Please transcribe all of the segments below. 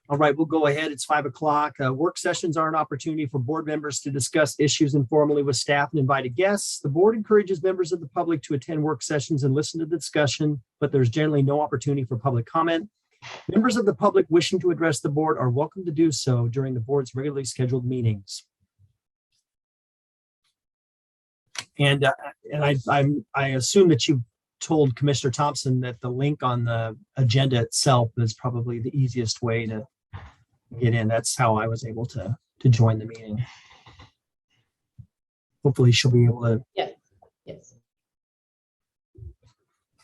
All right, we'll go ahead. It's 5 o'clock. Work sessions are an opportunity for board members to discuss issues informally with staff and invited guests. The board encourages members of the public to attend work sessions and listen to the discussion, but there's generally no opportunity for public comment. Members of the public wishing to address the board are welcome to do so during the board's regularly scheduled meetings. And I assume that you told Commissioner Thompson that the link on the agenda itself is probably the easiest way to get in. That's how I was able to join the meeting. Hopefully she'll be able to. Yes.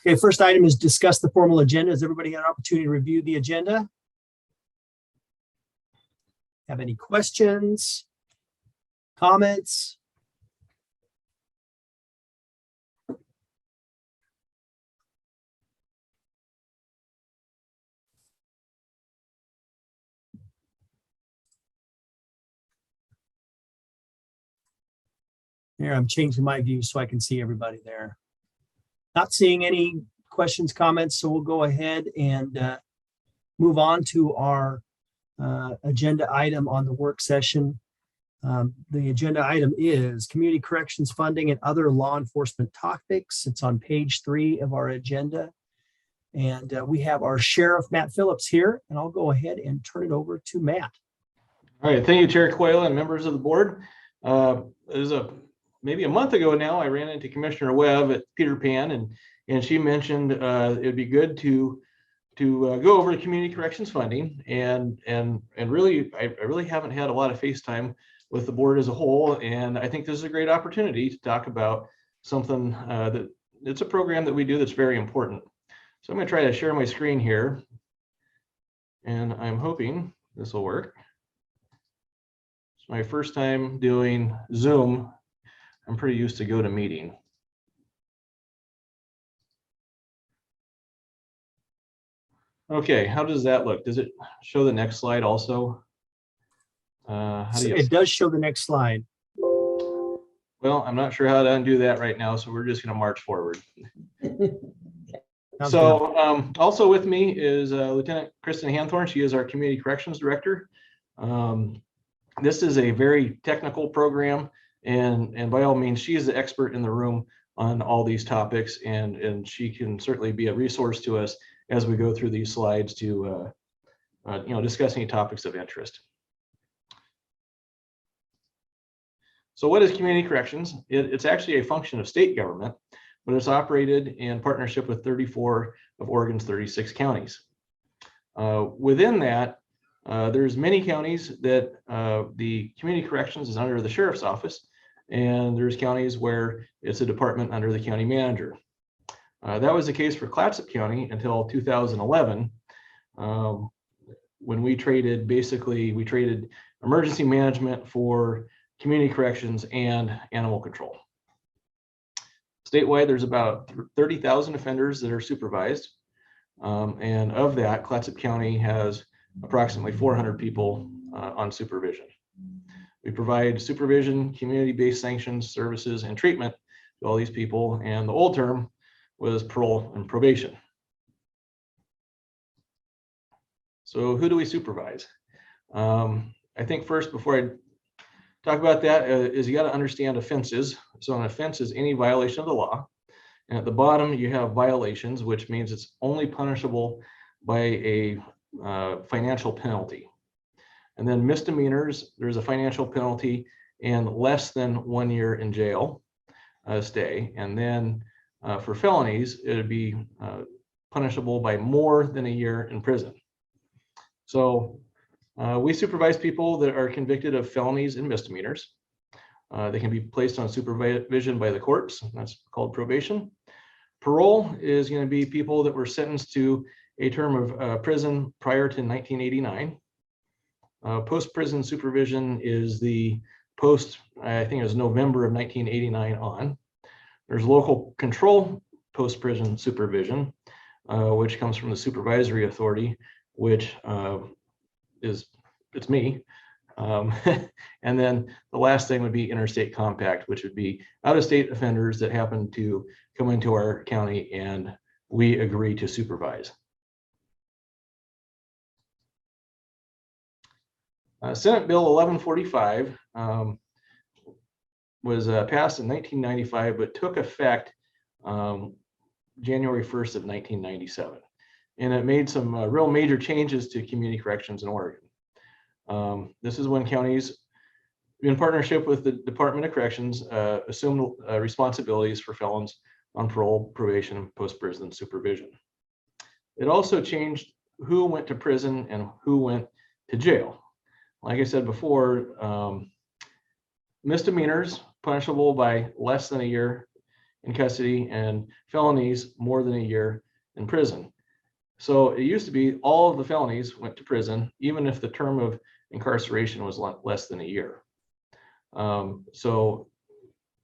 Okay, first item is discuss the formal agenda. Has everybody had an opportunity to review the agenda? Have any questions, comments? Here, I'm changing my view so I can see everybody there. Not seeing any questions, comments, so we'll go ahead and move on to our agenda item on the work session. The agenda item is community corrections funding and other law enforcement topics. It's on page 3 of our agenda. And we have our Sheriff, Matt Phillips, here, and I'll go ahead and turn it over to Matt. All right, thank you, Chair Coyle and members of the board. Maybe a month ago now, I ran into Commissioner Webb at Peter Pan, and she mentioned it'd be good to go over the community corrections funding, and really, I really haven't had a lot of FaceTime with the board as a whole, and I think this is a great opportunity to talk about something that it's a program that we do that's very important. So I'm going to try to share my screen here, and I'm hoping this will work. It's my first time doing Zoom. I'm pretty used to GoToMeeting. Okay, how does that look? Does it show the next slide also? It does show the next slide. Well, I'm not sure how to undo that right now, so we're just going to march forward. So also with me is Lieutenant Kristen Hanthorn. She is our Community Corrections Director. This is a very technical program. And by all means, she is the expert in the room on all these topics, and she can certainly be a resource to us as we go through these slides to discuss any topics of interest. So what is community corrections? It's actually a function of state government, but it's operated in partnership with 34 of Oregon's 36 counties. Within that, there's many counties that the community corrections is under the sheriff's office, and there's counties where it's a department under the county manager. That was the case for Clatsop County until 2011, when we traded emergency management for community corrections and animal control. Statewide, there's about 30,000 offenders that are supervised, and of that, Clatsop County has approximately 400 people on supervision. We provide supervision, community-based sanctions, services, and treatment to all these people, and the old term was parole and probation. So who do we supervise? I think first, before I talk about that, is you got to understand offenses. So an offense is any violation of the law. And at the bottom, you have violations, which means it's only punishable by a financial penalty. And then misdemeanors, there's a financial penalty and less than 1 year in jail stay. And then for felonies, it would be punishable by more than a year in prison. So we supervise people that are convicted of felonies and misdemeanors. They can be placed on supervision by the courts. That's called probation. Parole is going to be people that were sentenced to a term of prison prior to 1989. Post-prison supervision is the I think it was November of 1989 on. There's local control post-prison supervision, which comes from the supervisory authority, which it's me. And then the last thing would be interstate compact, which would be out-of-state offenders that happen to come into our county and we agree to supervise. Senate Bill 1145 was passed in 1995, but took effect January 1st of 1997. And it made some real major changes to community corrections in Oregon. This is when counties, in partnership with the Department of Corrections, assumed responsibilities for felons on parole, probation, and post-prison supervision. It also changed who went to prison and who went to jail. Like I said before, misdemeanors punishable by less than a year in custody, and felonies more than a year in prison. So it used to be all of the felonies went to prison, even if the term of incarceration was less than a year. So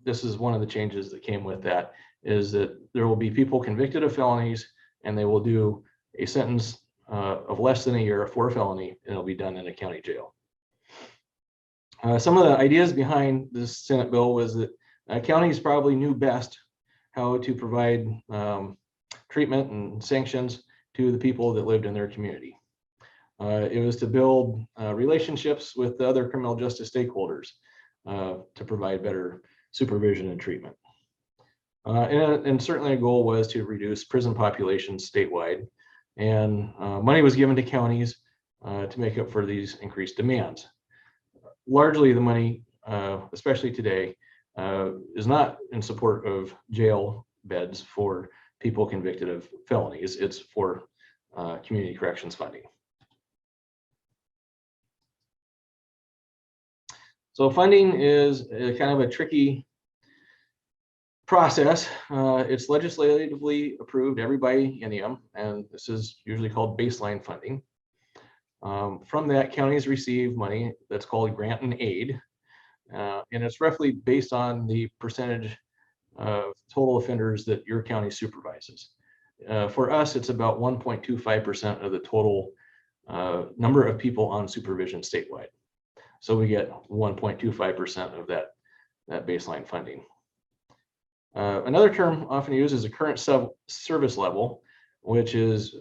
this is one of the changes that came with that, is that there will be people convicted of felonies, and they will do a sentence of less than a year for a felony, and it'll be done in a county jail. Some of the ideas behind this Senate bill was that counties probably knew best how to provide treatment and sanctions to the people that lived in their community. It was to build relationships with the other criminal justice stakeholders to provide better supervision and treatment. And certainly a goal was to reduce prison populations statewide, and money was given to counties to make up for these increased demands. Largely the money, especially today, is not in support of jail beds for people convicted of felonies. It's for community corrections funding. So funding is kind of a tricky process. It's legislatively approved every biennium, and this is usually called baseline funding. From that, counties receive money that's called grant and aid, and it's roughly based on the percentage of total offenders that your county supervises. For us, it's about 1.25% of the total number of people on supervision statewide. So we get 1.25% of that baseline funding. Another term often used is a current service level, which is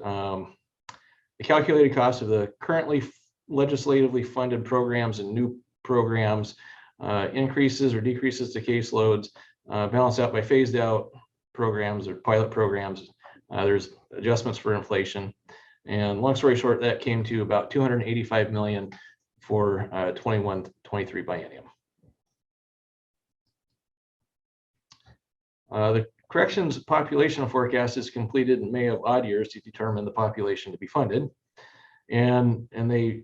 the calculated cost of the currently legislatively funded programs and new programs, increases or decreases to caseloads, balanced out by phased out programs or pilot programs. There's adjustments for inflation. And long story short, that came to about $285 million for 21-23 biennium. The corrections population forecast is completed in May of odd years to determine the population to be funded. And they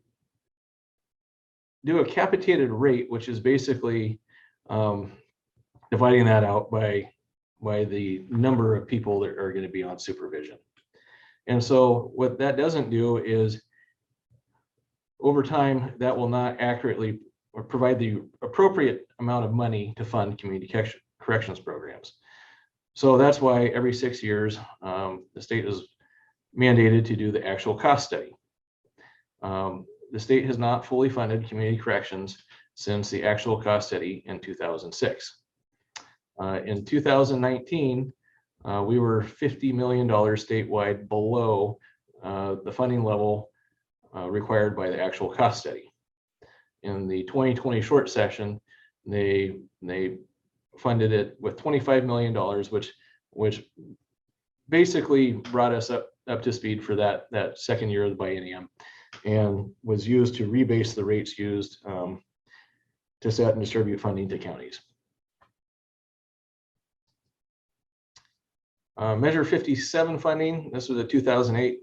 do a capitated rate, which is basically dividing that out by the number of people that are going to be on supervision. And so what that doesn't do is, over time, that will not accurately or provide the appropriate amount of money to fund community corrections programs. So that's why every 6 years, the state is mandated to do the actual cost study. The state has not fully funded community corrections since the actual cost study in 2006. In 2019, we were $50 million statewide below the funding level required by the actual cost study. In the 2020 short session, they funded it with $25 million, which basically brought us up to speed for that second year of the biennium, and was used to rebase the rates used to set and distribute funding to counties. Measure 57 funding, this was a 2008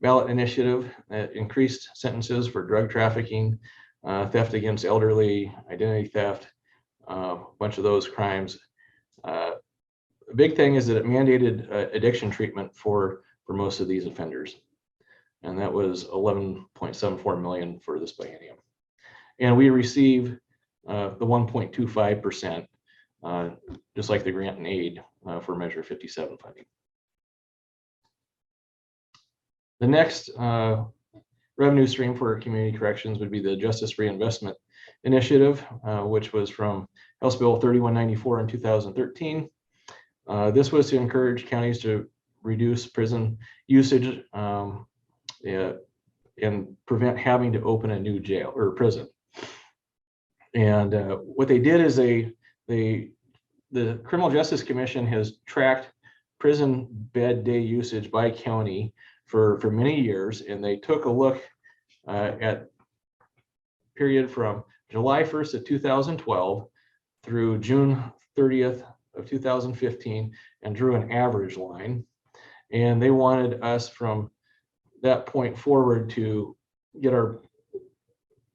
ballot initiative that increased sentences for drug trafficking, theft against elderly, identity theft, a bunch of those crimes. The big thing is that it mandated addiction treatment for most of these offenders. And that was 11.74 million for this biennium. And we receive the 1.25%, just like the grant and aid for Measure 57 funding. The next revenue stream for community corrections would be the Justice Reinvestment Initiative, which was from House Bill 3194 in 2013. This was to encourage counties to reduce prison usage and prevent having to open a new jail or prison. And what they did is the Criminal Justice Commission has tracked prison bed day usage by county for many years, and they took a look at period from July 1st of 2012 through June 30th of 2015 and drew an average line. And they wanted us from that point forward to get our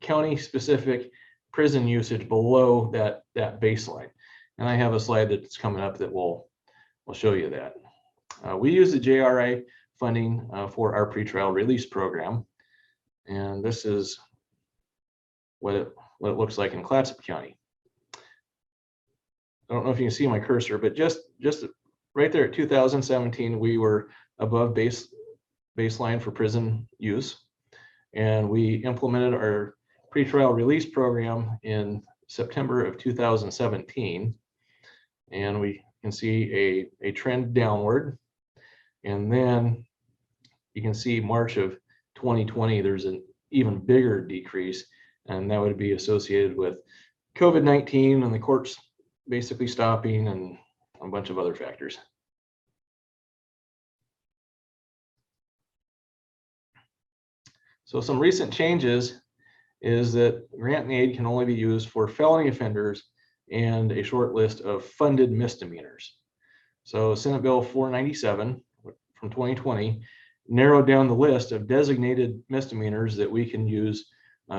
county specific prison usage below that baseline. And I have a slide that's coming up that will show you that. We use the JRI funding for our pretrial release program. And this is what it looks like in Clatsop County. I don't know if you can see my cursor, but just right there at 2017, we were above baseline for prison use. And we implemented our pretrial release program in September of 2017. And we can see a trend downward. And then you can see March of 2020, there's an even bigger decrease. And that would be associated with COVID-19 and the courts basically stopping and a bunch of other factors. So some recent changes is that grant and aid can only be used for felony offenders and a short list of funded misdemeanors. So Senate Bill 497 from 2020 narrowed down the list of designated misdemeanors that we can use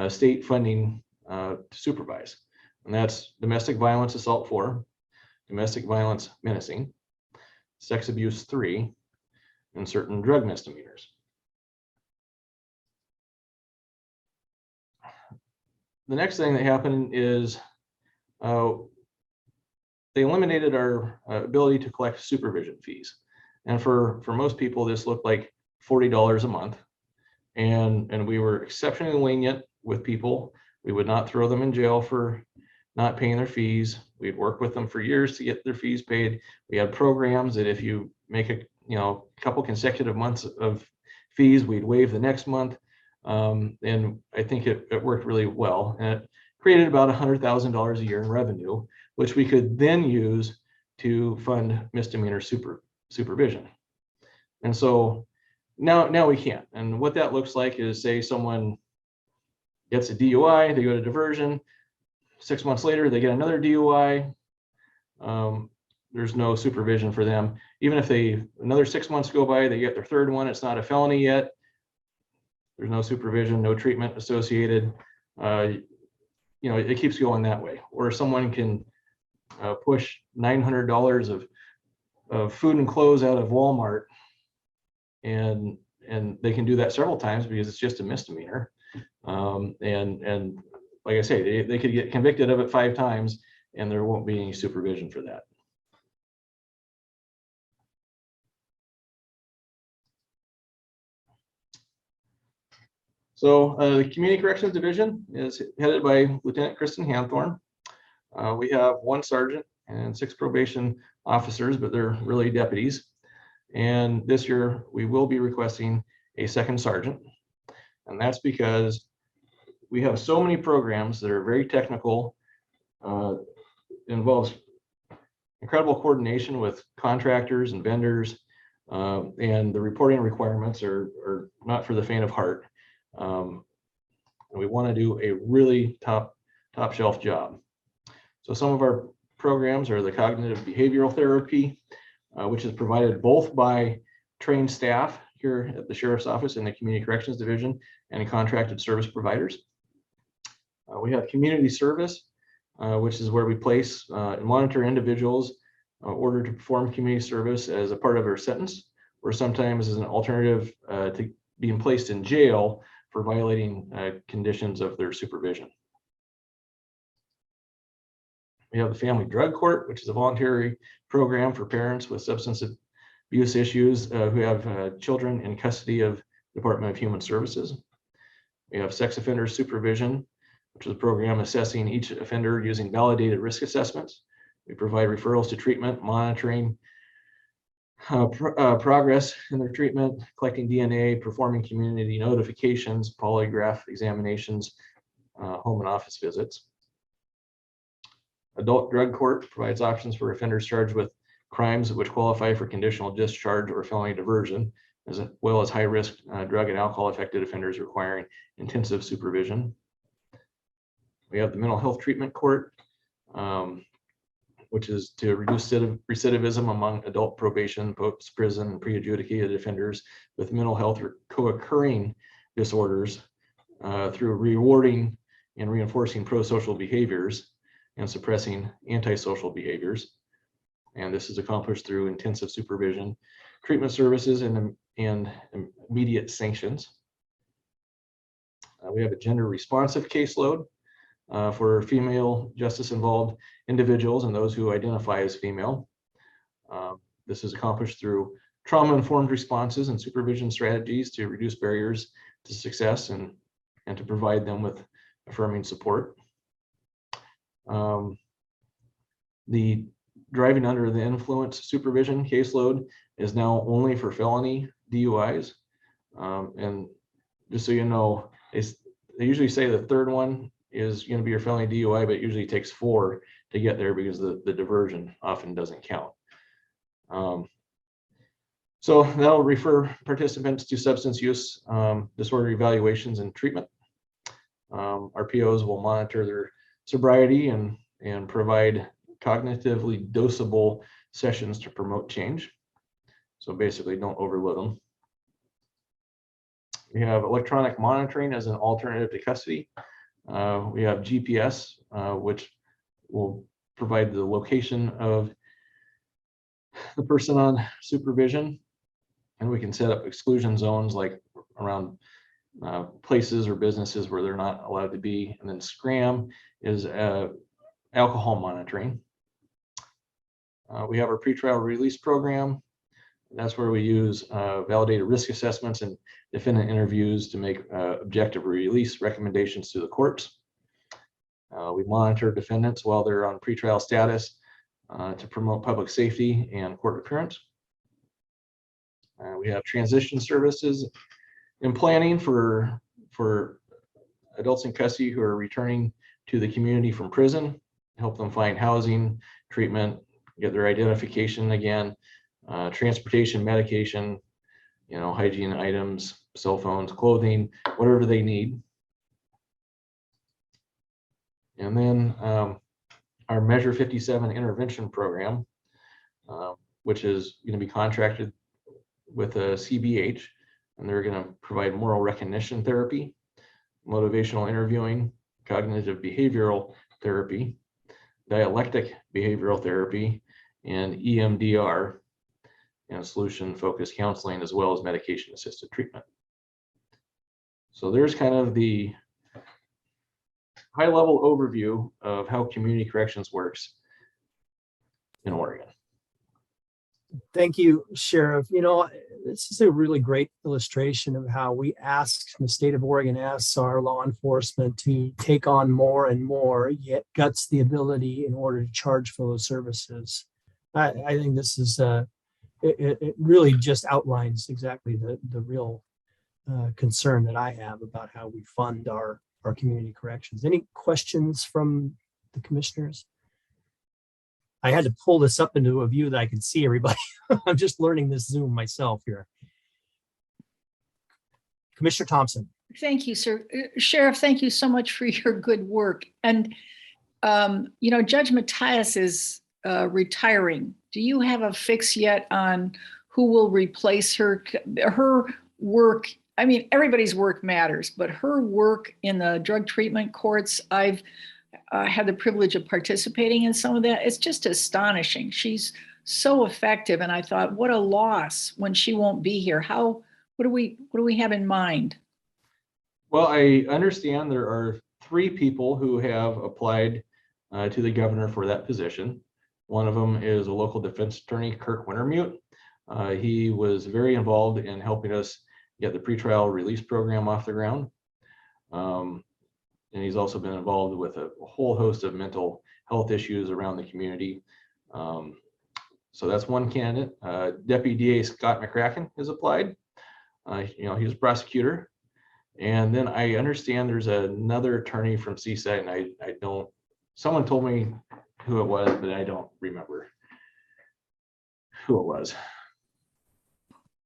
state funding to supervise. And that's domestic violence assault 4, domestic violence menacing, sex abuse 3, and certain drug misdemeanors. The next thing that happened is they eliminated our ability to collect supervision fees. And for most people, this looked like $40 a month. And we were exceptionally lenient with people. We would not throw them in jail for not paying their fees. We'd work with them for years to get their fees paid. We had programs that if you make a couple consecutive months of fees, we'd waive the next month. And I think it worked really well. And it created about $100,000 a year in revenue, which we could then use to fund misdemeanor supervision. And so now we can't. And what that looks like is, say someone gets a DUI, they go to diversion, 6 months later, they get another DUI. There's no supervision for them. Even if another 6 months go by, they get their third one, it's not a felony yet. There's no supervision, no treatment associated. It keeps going that way. Or someone can push $900 of food and clothes out of Walmart, and they can do that several times because it's just a misdemeanor. And like I say, they could get convicted of it 5 times, and there won't be any supervision for that. So the Community Corrections Division is headed by Lieutenant Kristen Hanthorne. We have 1 sergeant and 6 probation officers, but they're really deputies. And this year we will be requesting a 2nd sergeant. And that's because we have so many programs that are very technical, involves incredible coordination with contractors and vendors, and the reporting requirements are not for the faint of heart. We want to do a really top shelf job. So some of our programs are the cognitive behavioral therapy, which is provided both by trained staff here at the Sheriff's Office and the Community Corrections Division and contracted service providers. We have community service, which is where we place and monitor individuals ordered to perform community service as a part of their sentence, or sometimes as an alternative to being placed in jail for violating conditions of their supervision. We have the Family Drug Court, which is a voluntary program for parents with substance abuse issues who have children in custody of the Department of Human Services. We have Sex Offender Supervision, which is a program assessing each offender using validated risk assessments. We provide referrals to treatment, monitoring progress in their treatment, collecting DNA, performing community notifications, polygraph examinations, home and office visits. Adult Drug Court provides options for offenders charged with crimes which qualify for conditional discharge or felony diversion, as well as high-risk drug and alcohol-affected offenders requiring intensive supervision. We have the Mental Health Treatment Court, which is to reduce recidivism among adult probation, post-prison, and pre-adjudicated offenders with mental health or co-occurring disorders through rewarding and reinforcing pro-social behaviors and suppressing antisocial behaviors. And this is accomplished through intensive supervision, treatment services, and immediate sanctions. We have a gender responsive caseload for female justice involved individuals and those who identify as female. This is accomplished through trauma-informed responses and supervision strategies to reduce barriers to success and to provide them with affirming support. The driving under the influence supervision caseload is now only for felony DUIs. And just so you know, they usually say the third one is going to be your felony DUI, but it usually takes 4 to get there because the diversion often doesn't count. So that'll refer participants to substance use disorder evaluations and treatment. Our POs will monitor their sobriety and provide cognitively dosable sessions to promote change. So basically, don't overload them. We have electronic monitoring as an alternative to custody. We have GPS, which will provide the location of the person on supervision. And we can set up exclusion zones like around places or businesses where they're not allowed to be. And then SCRAM is alcohol monitoring. We have our pretrial release program. That's where we use validated risk assessments and defendant interviews to make objective release recommendations to the courts. We monitor defendants while they're on pretrial status to promote public safety and court appearance. We have transition services in planning for adults in custody who are returning to the community from prison, help them find housing, treatment, get their identification again, transportation, medication, hygiene items, cell phones, clothing, whatever they need. And then our Measure 57 intervention program, which is going to be contracted with a CBH, and they're going to provide moral recognition therapy, motivational interviewing, cognitive behavioral therapy, dialectic behavioral therapy, and EMDR, and solution-focused counseling, as well as medication-assisted treatment. So there's kind of the high-level overview of how community corrections works in Oregon. Thank you, Sheriff. This is a really great illustration of how the state of Oregon asks our law enforcement to take on more and more, yet guts the ability in order to charge for those services. I think this is, it really just outlines exactly the real concern that I have about how we fund our community corrections. Any questions from the commissioners? I had to pull this up into a view that I can see everybody. I'm just learning this Zoom myself here. Commissioner Thompson. Thank you, sir. Sheriff, thank you so much for your good work. And, Judge Matthias is retiring. Do you have a fix yet on who will replace her? Her work, everybody's work matters, but her work in the drug treatment courts, I've had the privilege of participating in some of that. It's just astonishing. She's so effective. And I thought, what a loss when she won't be here. What do we have in mind? Well, I understand there are 3 people who have applied to the governor for that position. One of them is a local defense attorney, Kirk Wintermute. He was very involved in helping us get the pretrial release program off the ground. And he's also been involved with a whole host of mental health issues around the community. So that's one candidate. Deputy DA Scott McCracken has applied. He's a prosecutor. And then I understand there's another attorney from Seaside, and I don't, someone told me who it was, but I don't remember who it was.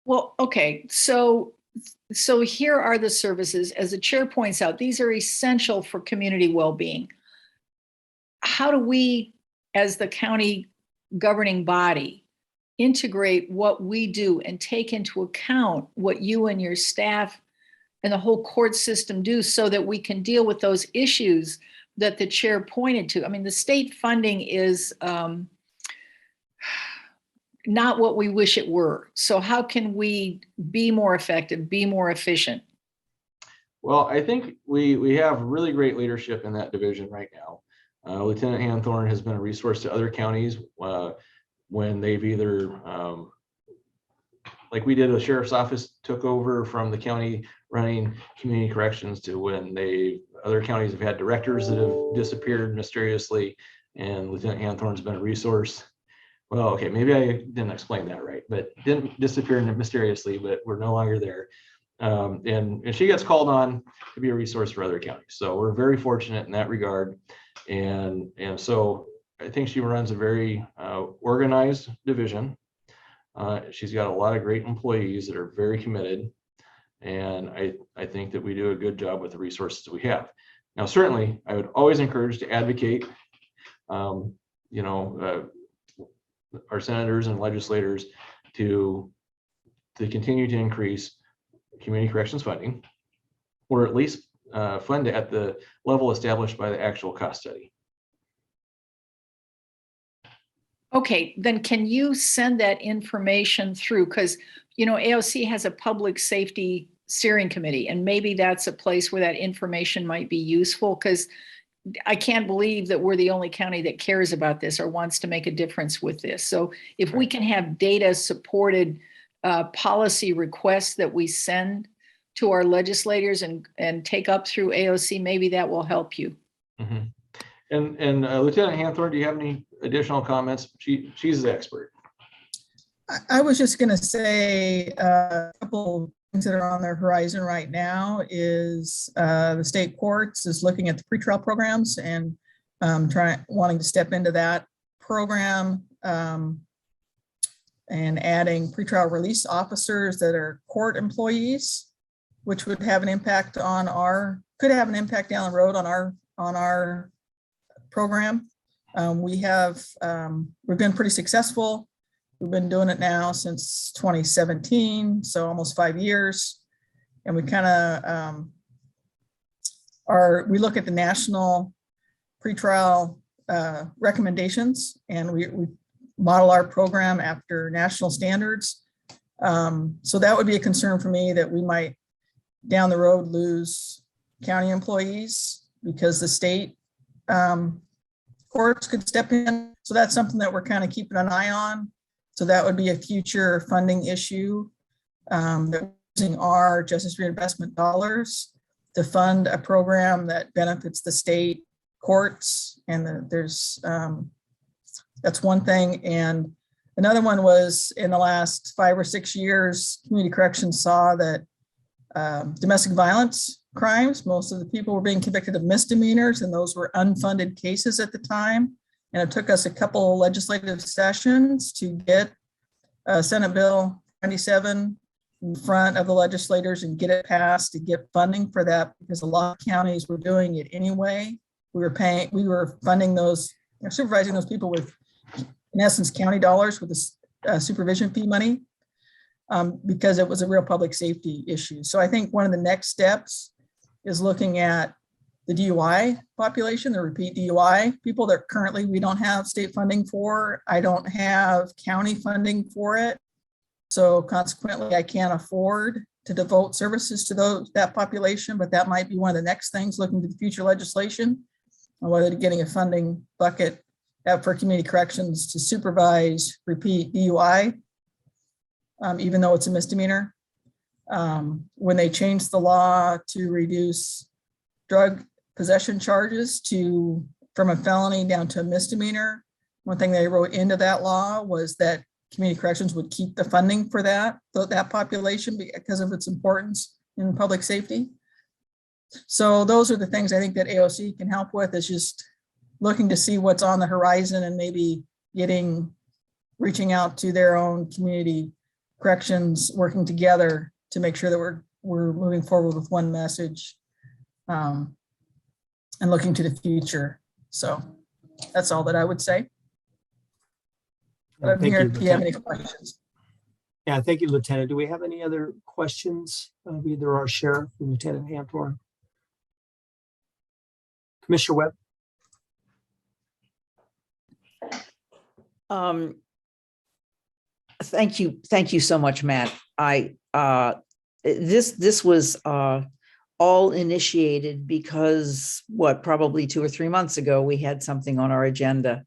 Well, okay, so here are the services. As the chair points out, these are essential for community well-being. How do we, as the county governing body, integrate what we do and take into account what you and your staff and the whole court system do so that we can deal with those issues that the chair pointed to? I mean, the state funding is not what we wish it were. So how can we be more effective, be more efficient? Well, I think we have really great leadership in that division right now. Lieutenant Hanthorne has been a resource to other counties when they've either, like we did, the sheriff's office took over from the county running community corrections, to when other counties have had directors that have disappeared mysteriously, and Lieutenant Hanthorne's been a resource. Well, okay, maybe I didn't explain that right, but didn't disappear mysteriously, but we're no longer there. And she gets called on to be a resource for other counties. So we're very fortunate in that regard. And so I think she runs a very organized division. She's got a lot of great employees that are very committed. And I think that we do a good job with the resources we have. Now, certainly, I would always encourage to advocate, our senators and legislators to continue to increase community corrections funding, or at least fund it at the level established by the actual cost study. Okay, then can you send that information through? Because, AOC has a public safety steering committee, and maybe that's a place where that information might be useful, because I can't believe that we're the only county that cares about this or wants to make a difference with this. So if we can have data supported policy requests that we send to our legislators and take up through AOC, maybe that will help you. Mm-hmm. And Lieutenant Hanthorne, do you have any additional comments? She's the expert. I was just going to say a couple things that are on their horizon right now is the state courts is looking at the pretrial programs and wanting to step into that program and adding pretrial release officers that are court employees, which would have an impact on could have an impact down the road on our program. We've been pretty successful. We've been doing it now since 2017, so almost 5 years. And we kind of we look at the national pretrial recommendations, and we model our program after national standards. So that would be a concern for me, that we might down the road lose county employees because the state courts could step in. So that's something that we're kind of keeping an eye on. So that would be a future funding issue, that using our justice reinvestment dollars to fund a program that benefits the state courts. And that's one thing. And another one was, in the last 5 or 6 years, community corrections saw that domestic violence crimes, most of the people were being convicted of misdemeanors, and those were unfunded cases at the time. And it took us a couple of legislative sessions to get Senate Bill 97 in front of the legislators and get it passed, to get funding for that, because a lot of counties were doing it anyway. We were funding those, supervising those people with, in essence, county dollars with the supervision fee money, because it was a real public safety issue. So I think one of the next steps is looking at the DUI population, the repeat DUI people that currently we don't have state funding for. I don't have county funding for it. So consequently, I can't afford to devote services to that population, but that might be one of the next things, looking to the future legislation, on whether to getting a funding bucket for community corrections to supervise repeat DUI, even though it's a misdemeanor. When they changed the law to reduce drug possession charges from a felony down to a misdemeanor, one thing they wrote into that law was that community corrections would keep the funding for that population because of its importance in public safety. So those are the things I think that AOC can help with, is just looking to see what's on the horizon and maybe reaching out to their own community corrections, working together to make sure that we're moving forward with one message, and looking to the future. So that's all that I would say. But I'm Thank here you, if you have any Lieutenant. questions. Yeah, thank you, Lieutenant. Do we have any other questions of either our sheriff or Lieutenant Hathorn? Commissioner Webb? Thank you so much, Matt. This was all initiated because probably 2 or 3 months ago we had something on our agenda.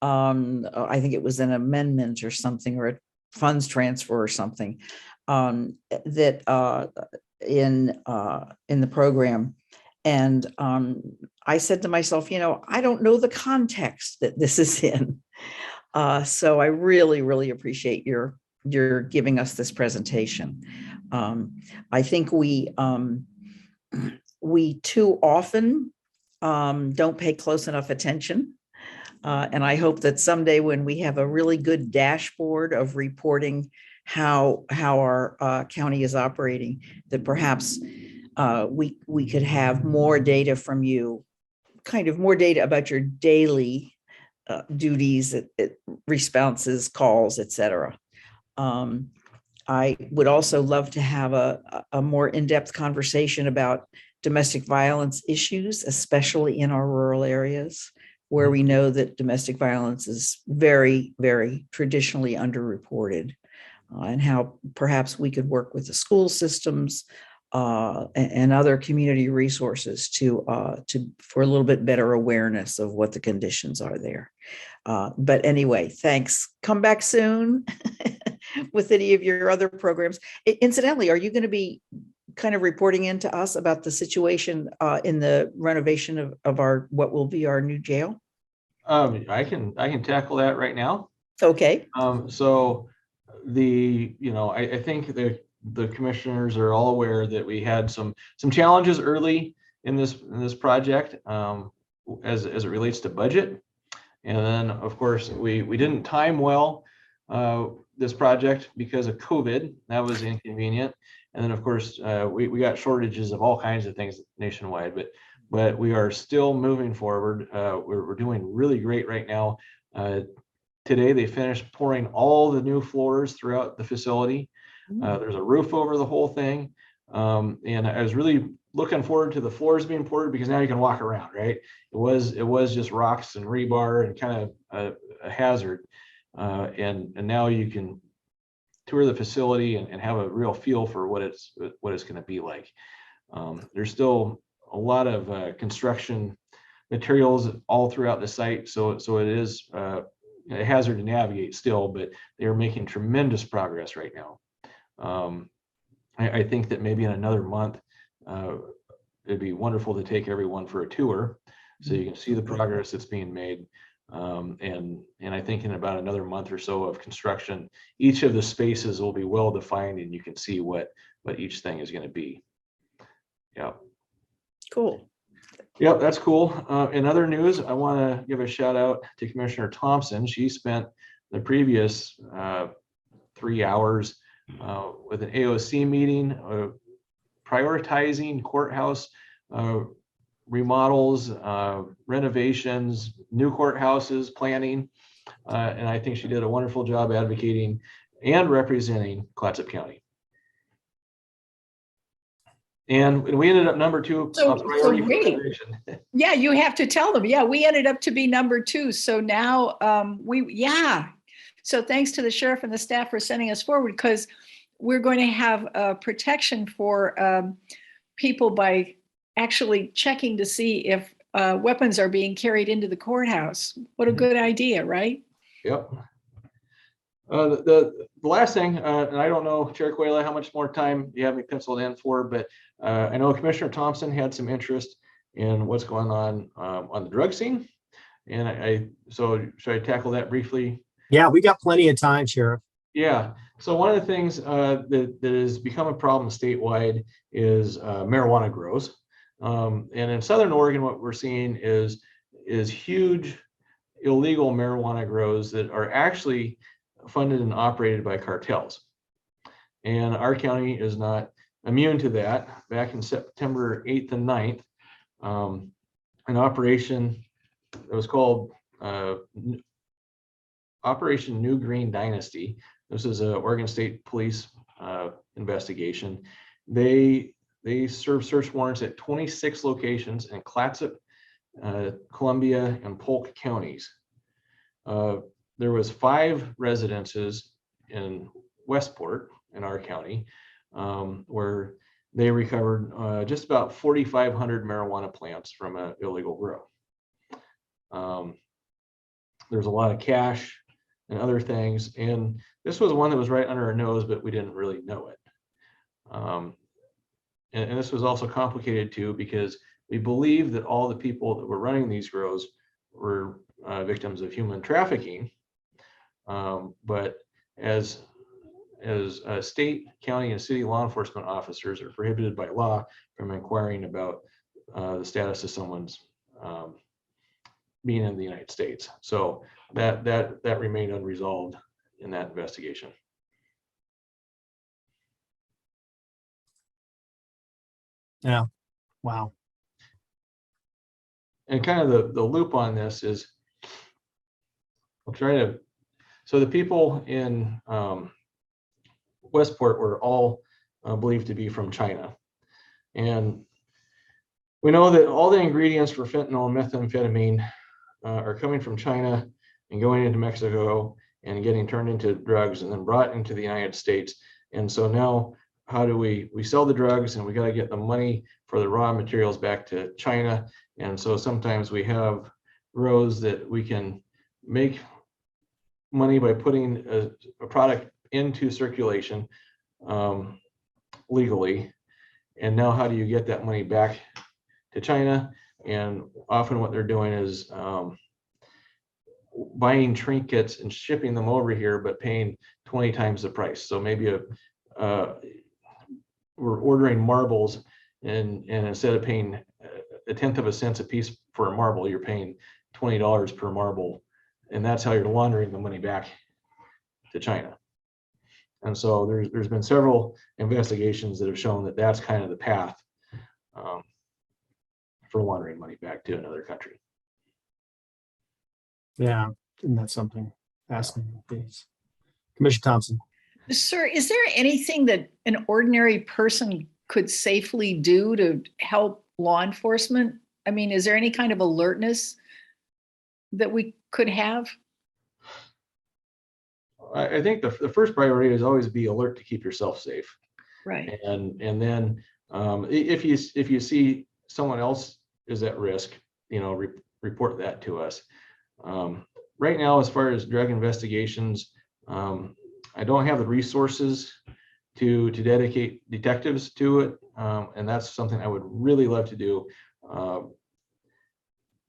I think it was an amendment or something, or a funds transfer or something, that in the program. And I said to myself, I don't know the context that this is in. So I really, really appreciate your giving us this presentation. I think we too often don't pay close enough attention. And I hope that someday when we have a really good dashboard of reporting how our county is operating, that perhaps we could have more data from you, kind of more data about your daily duties, responses, calls, etc. I would also love to have a more in-depth conversation about domestic violence issues, especially in our rural areas, where we know that domestic violence is very, very traditionally underreported, and how perhaps we could work with the school systems and other community resources for a little bit better awareness of what the conditions are there. But anyway, thanks. Come back soon with any of your other programs. Incidentally, are you going to be kind of reporting into us about the situation in the renovation of what will be our new jail? I can tackle that right now. Okay. So I think the commissioners are all aware that we had some challenges early in this project as it relates to budget. And then of course we didn't time well this project because of COVID. That was inconvenient. And then of course we got shortages of all kinds of things nationwide, but we are still moving forward. We're doing really great right now. Today they finished pouring all the new floors throughout the facility. There's a roof over the whole thing. And I was really looking forward to the floors being poured because now you can walk around, right? It was just rocks and rebar and kind of a hazard. And now you can tour the facility and have a real feel for what it's going to be like. There's still a lot of construction materials all throughout the site. So it is a hazard to navigate still, but they are making tremendous progress right now. I think that maybe in another month, it'd be wonderful to take everyone for a tour so you can see the progress that's being made. And I think in about another month or so of construction, each of the spaces will be well defined and you can see what each thing is going to be. Yeah. Cool. Yep, that's cool. In other news, I want to give a shout out to Commissioner Thompson. She spent the previous 3 hours with an AOC meeting, prioritizing courthouse remodels, renovations, new courthouses, planning. And I think she did a wonderful job advocating and representing Clatsop County. And we ended up number 2 on priority for renovation. Yeah, you have to tell them. Yeah, we ended up to be number 2. So now So thanks to the sheriff and the staff for sending us forward, because we're going to have protection for people by actually checking to see if weapons are being carried into the courthouse. What a good idea, right? Yep. The last thing, and I don't know, Chair Quayla, how much more time you have me penciled in for, but I know Commissioner Thompson had some interest in what's going on the drug scene. And so should I tackle that briefly? Yeah, we got plenty of time, Sheriff. Yeah. So one of the things that has become a problem statewide is marijuana grows. And in Southern Oregon, what we're seeing is is huge illegal marijuana grows that are actually funded and operated by cartels. And our county is not immune to that. Back in September 8th and 9th, an operation that was called Operation New Green Dynasty. This is an Oregon State Police investigation. They served search warrants at 26 locations in Clatsop, Columbia, and Polk counties. There was 5 residences in Westport in our county where they recovered just about 4,500 marijuana plants from an illegal grow. There's a lot of cash and other things, and this was one that was right under our nose, but we didn't really know it. And this was also complicated too, because we believe that all the people that were running these grows were victims of human trafficking. But as state, county, and city law enforcement officers are prohibited by law from inquiring about the status of someone's being in the United States. So that remained unresolved in that investigation. Yeah. Wow. And kind of the loop on this is, I'll try to, so the people in Westport were all believed to be from China. And we know that all the ingredients for fentanyl and methamphetamine are coming from China and going into Mexico and getting turned into drugs and then brought into the United States. And so now, how do we sell the drugs, and we got to get the money for the raw materials back to China. And so sometimes we have grows that we can make money by putting a product into circulation legally. And now how do you get that money back to China? And often what they're doing is buying trinkets and shipping them over here, but paying 20 times the price. So maybe we're ordering marbles, and instead of paying 1/10 of a cent a piece for a marble, you're paying $20 per marble. And that's how you're laundering the money back to China. And so there's been several investigations that have shown that that's kind of the path for laundering money back to another country. Yeah. Isn't that something fascinating? Please. Commissioner Thompson. Sir, is there anything that an ordinary person could safely do to help law enforcement? I mean, is there any kind of alertness that we could have? I think the first priority is always be alert to keep yourself safe. Right. And then if you see someone else is at risk, report that to us. Right now, as far as drug investigations, I don't have the resources to dedicate detectives to it, and that's something I would really love to do.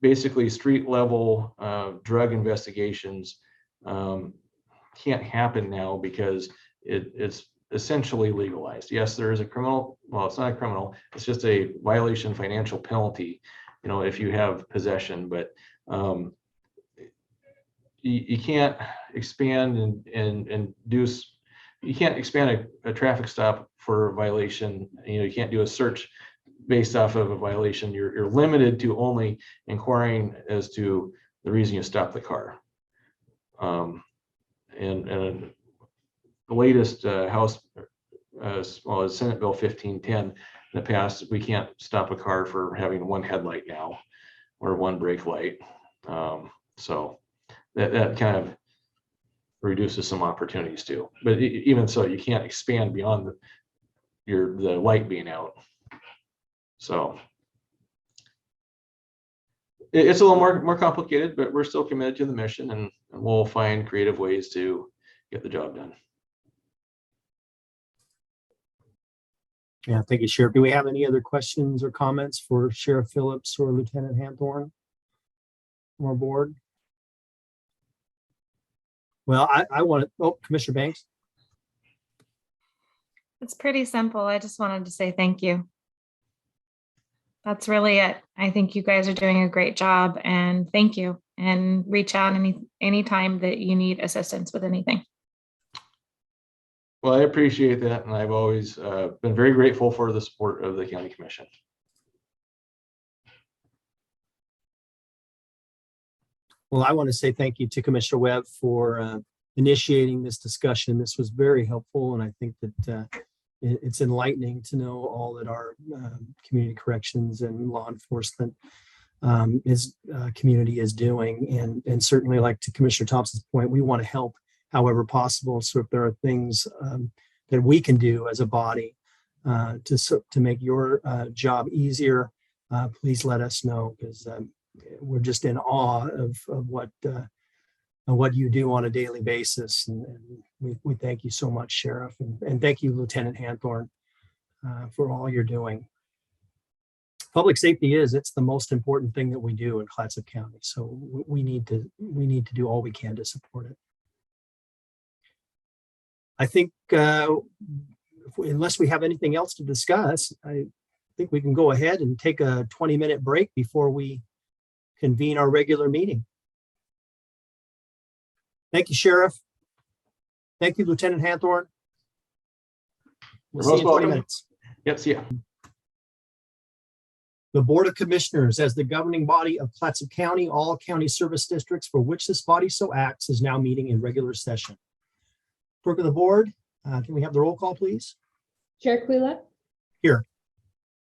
Basically, street level drug investigations can't happen now because it's essentially legalized. Yes, there is a criminal, well, it's not a criminal, it's just a violation financial penalty, if you have possession, but you can't expand and do, you can't expand a traffic stop for a violation. You can't do a search based off of a violation. You're limited to only inquiring as to the reason you stopped the car. And the latest House, well, as Senate Bill 1510 in the past, we can't stop a car for having one headlight now or one brake light. So that kind of reduces some opportunities too. But even so, you can't expand beyond the light being out. So it's a little more complicated, but we're still committed to the mission, and we'll find creative ways to get the job done. Yeah, thank you, Sheriff. Do we have any other questions or comments for Sheriff Phillips or Lieutenant Hanthorn from our board? Well, I want to, oh, Commissioner Banks. It's pretty simple. I just wanted to say thank you. that's really it. I think you guys are doing a great job, and thank you. And reach out anytime that you need assistance with anything. Well, I appreciate that, and I've always been very grateful for the support of the county commission. Well, I want to say thank you to Commissioner Webb for initiating this discussion. This was very helpful, and I think that it's enlightening to know all that our community corrections and law enforcement community is doing. And certainly, like to Commissioner Thompson's point, we want to help however possible. So if there are things that we can do as a body to make your job easier, please let us know, because we're just in awe of what you do on a daily basis. And we thank you so much, Sheriff. And thank you, Lieutenant Hanthorn, for all you're doing. Public safety it's the most important thing that we do in Clatsop County. So we need to do all we can to support it. I think unless we have anything else to discuss, I think we can go ahead and take a 20-minute break before we convene our regular meeting. Thank you, Sheriff. Thank you, Lieutenant Hanthorn. We'll see you in 20 minutes. Yep, see ya. The Board of Commissioners, as the governing body of Clatsop County, all county service districts for which this body so acts, is now meeting in regular session. Clerk of the board, can we have the roll call, please? Chair Quila? Here.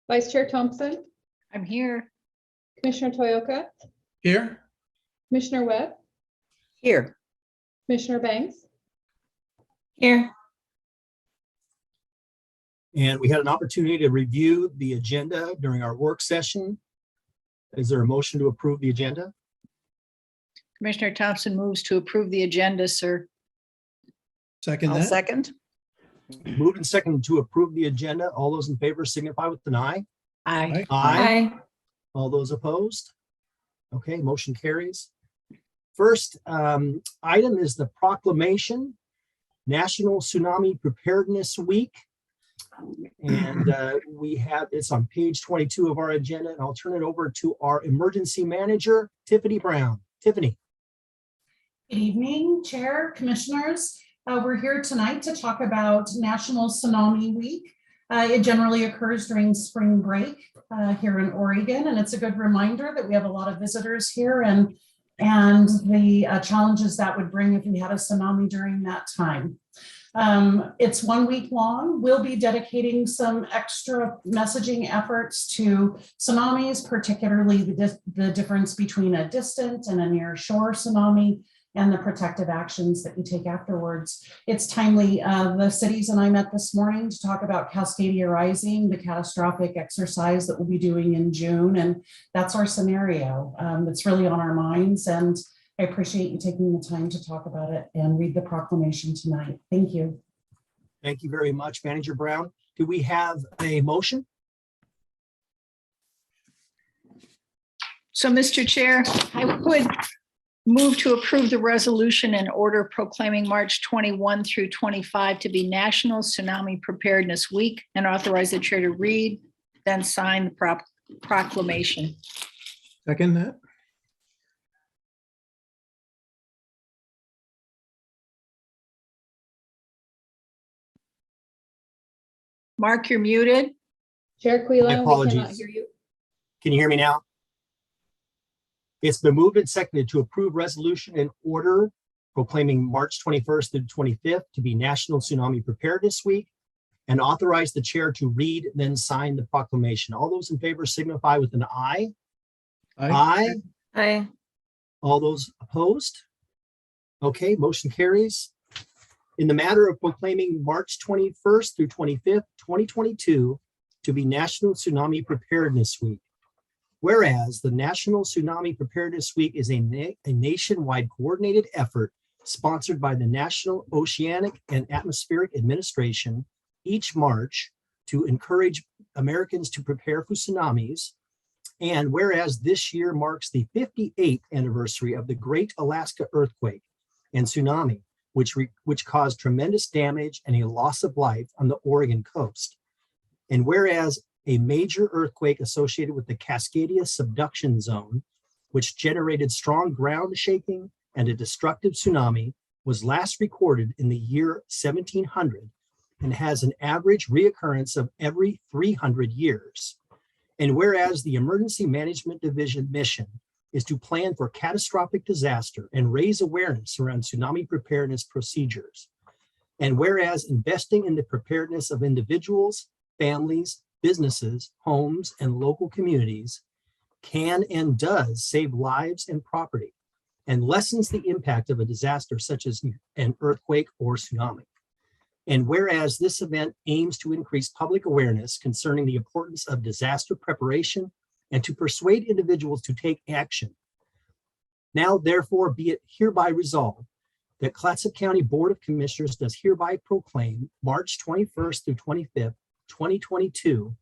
Vice Chair Thompson? I'm here. Commissioner Toyoka? Here. Commissioner Webb? Here. Commissioner Banks? Here. And we had an opportunity to review the agenda during our work session. Is there a motion to approve the agenda? Commissioner Thompson moves to approve the agenda, sir. Second I'll that. second. Moved and seconded to approve the agenda. All those in favor signify with an aye. Aye. Aye. All those opposed? Okay, motion carries. First item is the proclamation, National Tsunami Preparedness Week. And it's on page 22 of our agenda, and I'll turn it over to our emergency manager, Tiffany Brown. Tiffany. Good evening, Chair, Commissioners. We're here tonight to talk about National Tsunami Week. It generally occurs during spring break here in Oregon, and it's a good reminder that we have a lot of visitors here and the challenges that would bring if we had a tsunami during that time. It's 1 week long. We'll be dedicating some extra messaging efforts to tsunamis, particularly the difference between a distant and a near shore tsunami, and the protective actions that you take afterwards. It's timely. The cities and I met this morning to talk about Cascadia Rising, the catastrophic exercise that we'll be doing in June. And that's our scenario. It's really on our minds. And I appreciate you taking the time to talk about it and read the proclamation tonight. Thank you. Thank you very much, Manager Brown. Do we have a motion? So, Mr. Chair, I would move to approve the resolution and order proclaiming March 21 through 25 to be National Tsunami Preparedness Week, and authorize the chair to read, then sign the proclamation. Second that. Mark, you're muted. Chair Quila, we cannot apologies. hear you. Can you hear me now? It's been moved and seconded to approve resolution and order proclaiming March 21st through 25th to be National Tsunami Preparedness Week, and authorize the chair to read, then sign the proclamation. All those in favor signify with an aye. Aye. Aye. All those opposed? Okay, motion carries. In the matter of proclaiming March 21st through 25th, 2022 to be National Tsunami Preparedness Week. Whereas the National Tsunami Preparedness Week is a nationwide coordinated effort sponsored by the National Oceanic and Atmospheric Administration each March to encourage Americans to prepare for tsunamis. And whereas this year marks the 58th anniversary of the Great Alaska Earthquake and tsunami, which caused tremendous damage and a loss of life on the Oregon coast. And whereas a major earthquake associated with the Cascadia subduction zone, which generated strong ground shaking and a destructive tsunami, was last recorded in the year 1700 and has an average reoccurrence of every 300 years. And whereas the Emergency Management Division mission is to plan for catastrophic disaster and raise awareness around tsunami preparedness procedures. And whereas investing in the preparedness of individuals, families, businesses, homes, and local communities can and does save lives and property and lessens the impact of a disaster such as an earthquake or tsunami. And whereas this event aims to increase public awareness concerning the importance of disaster preparation and to persuade individuals to take action. Now, therefore, be it hereby resolved that Clatsop County Board of Commissioners does hereby proclaim March 21st through 25th, 2022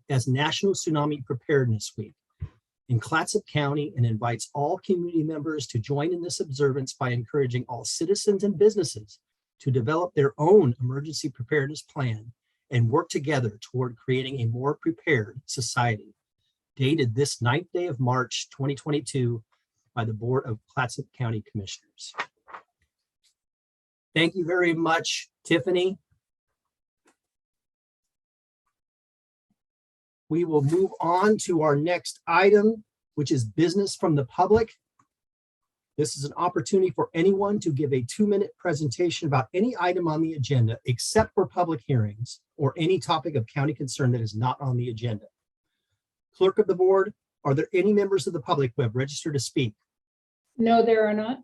as National Tsunami Preparedness Week in Clatsop County and invites all community members to join in this observance by encouraging all citizens and businesses to develop their own emergency preparedness plan and work together toward creating a more prepared society. Dated this 9th day of March, 2022 by the Board of Clatsop County Commissioners. Thank you very much, Tiffany. We will move on to our next item, which is business from the public. This is an opportunity for anyone to give a 2-minute presentation about any item on the agenda, except for public hearings or any topic of county concern that is not on the agenda. Clerk of the board, are there any members of the public who have registered to speak? No, there are not.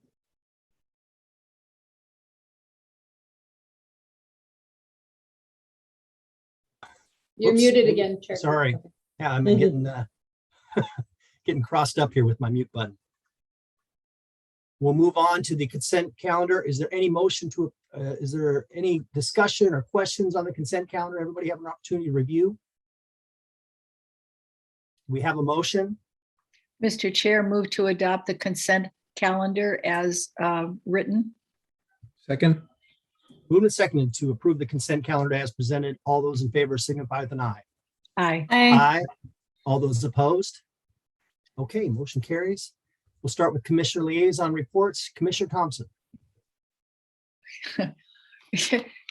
You're Oops. muted again, Chair. Sorry. Yeah, I'm getting getting crossed up here with my mute button. We'll move on to the consent calendar. Is there any motion to, is there any discussion or questions on the consent calendar? Everybody have an opportunity to review? We have a motion. Mr. Chair, move to adopt the consent calendar as written. Second. Moved and seconded to approve the consent calendar as presented. All those in favor signify with an aye. Aye. Aye. All those opposed? Okay, motion carries. We'll start with Commissioner Liaison reports. Commissioner Thompson.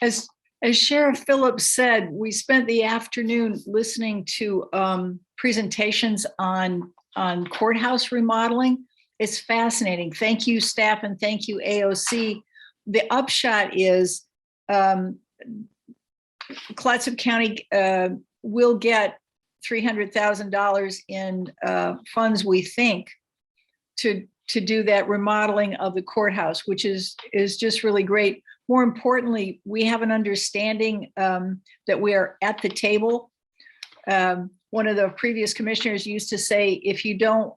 As Sheriff Phillips said, we spent the afternoon listening to presentations on courthouse remodeling. It's fascinating. Thank you, staff, and thank you, AOC. The upshot is Clatsop County will get $300,000 in funds, we think, to do that remodeling of the courthouse, which is just really great. More importantly, we have an understanding that we are at the table. One of the previous commissioners used to say, if you don't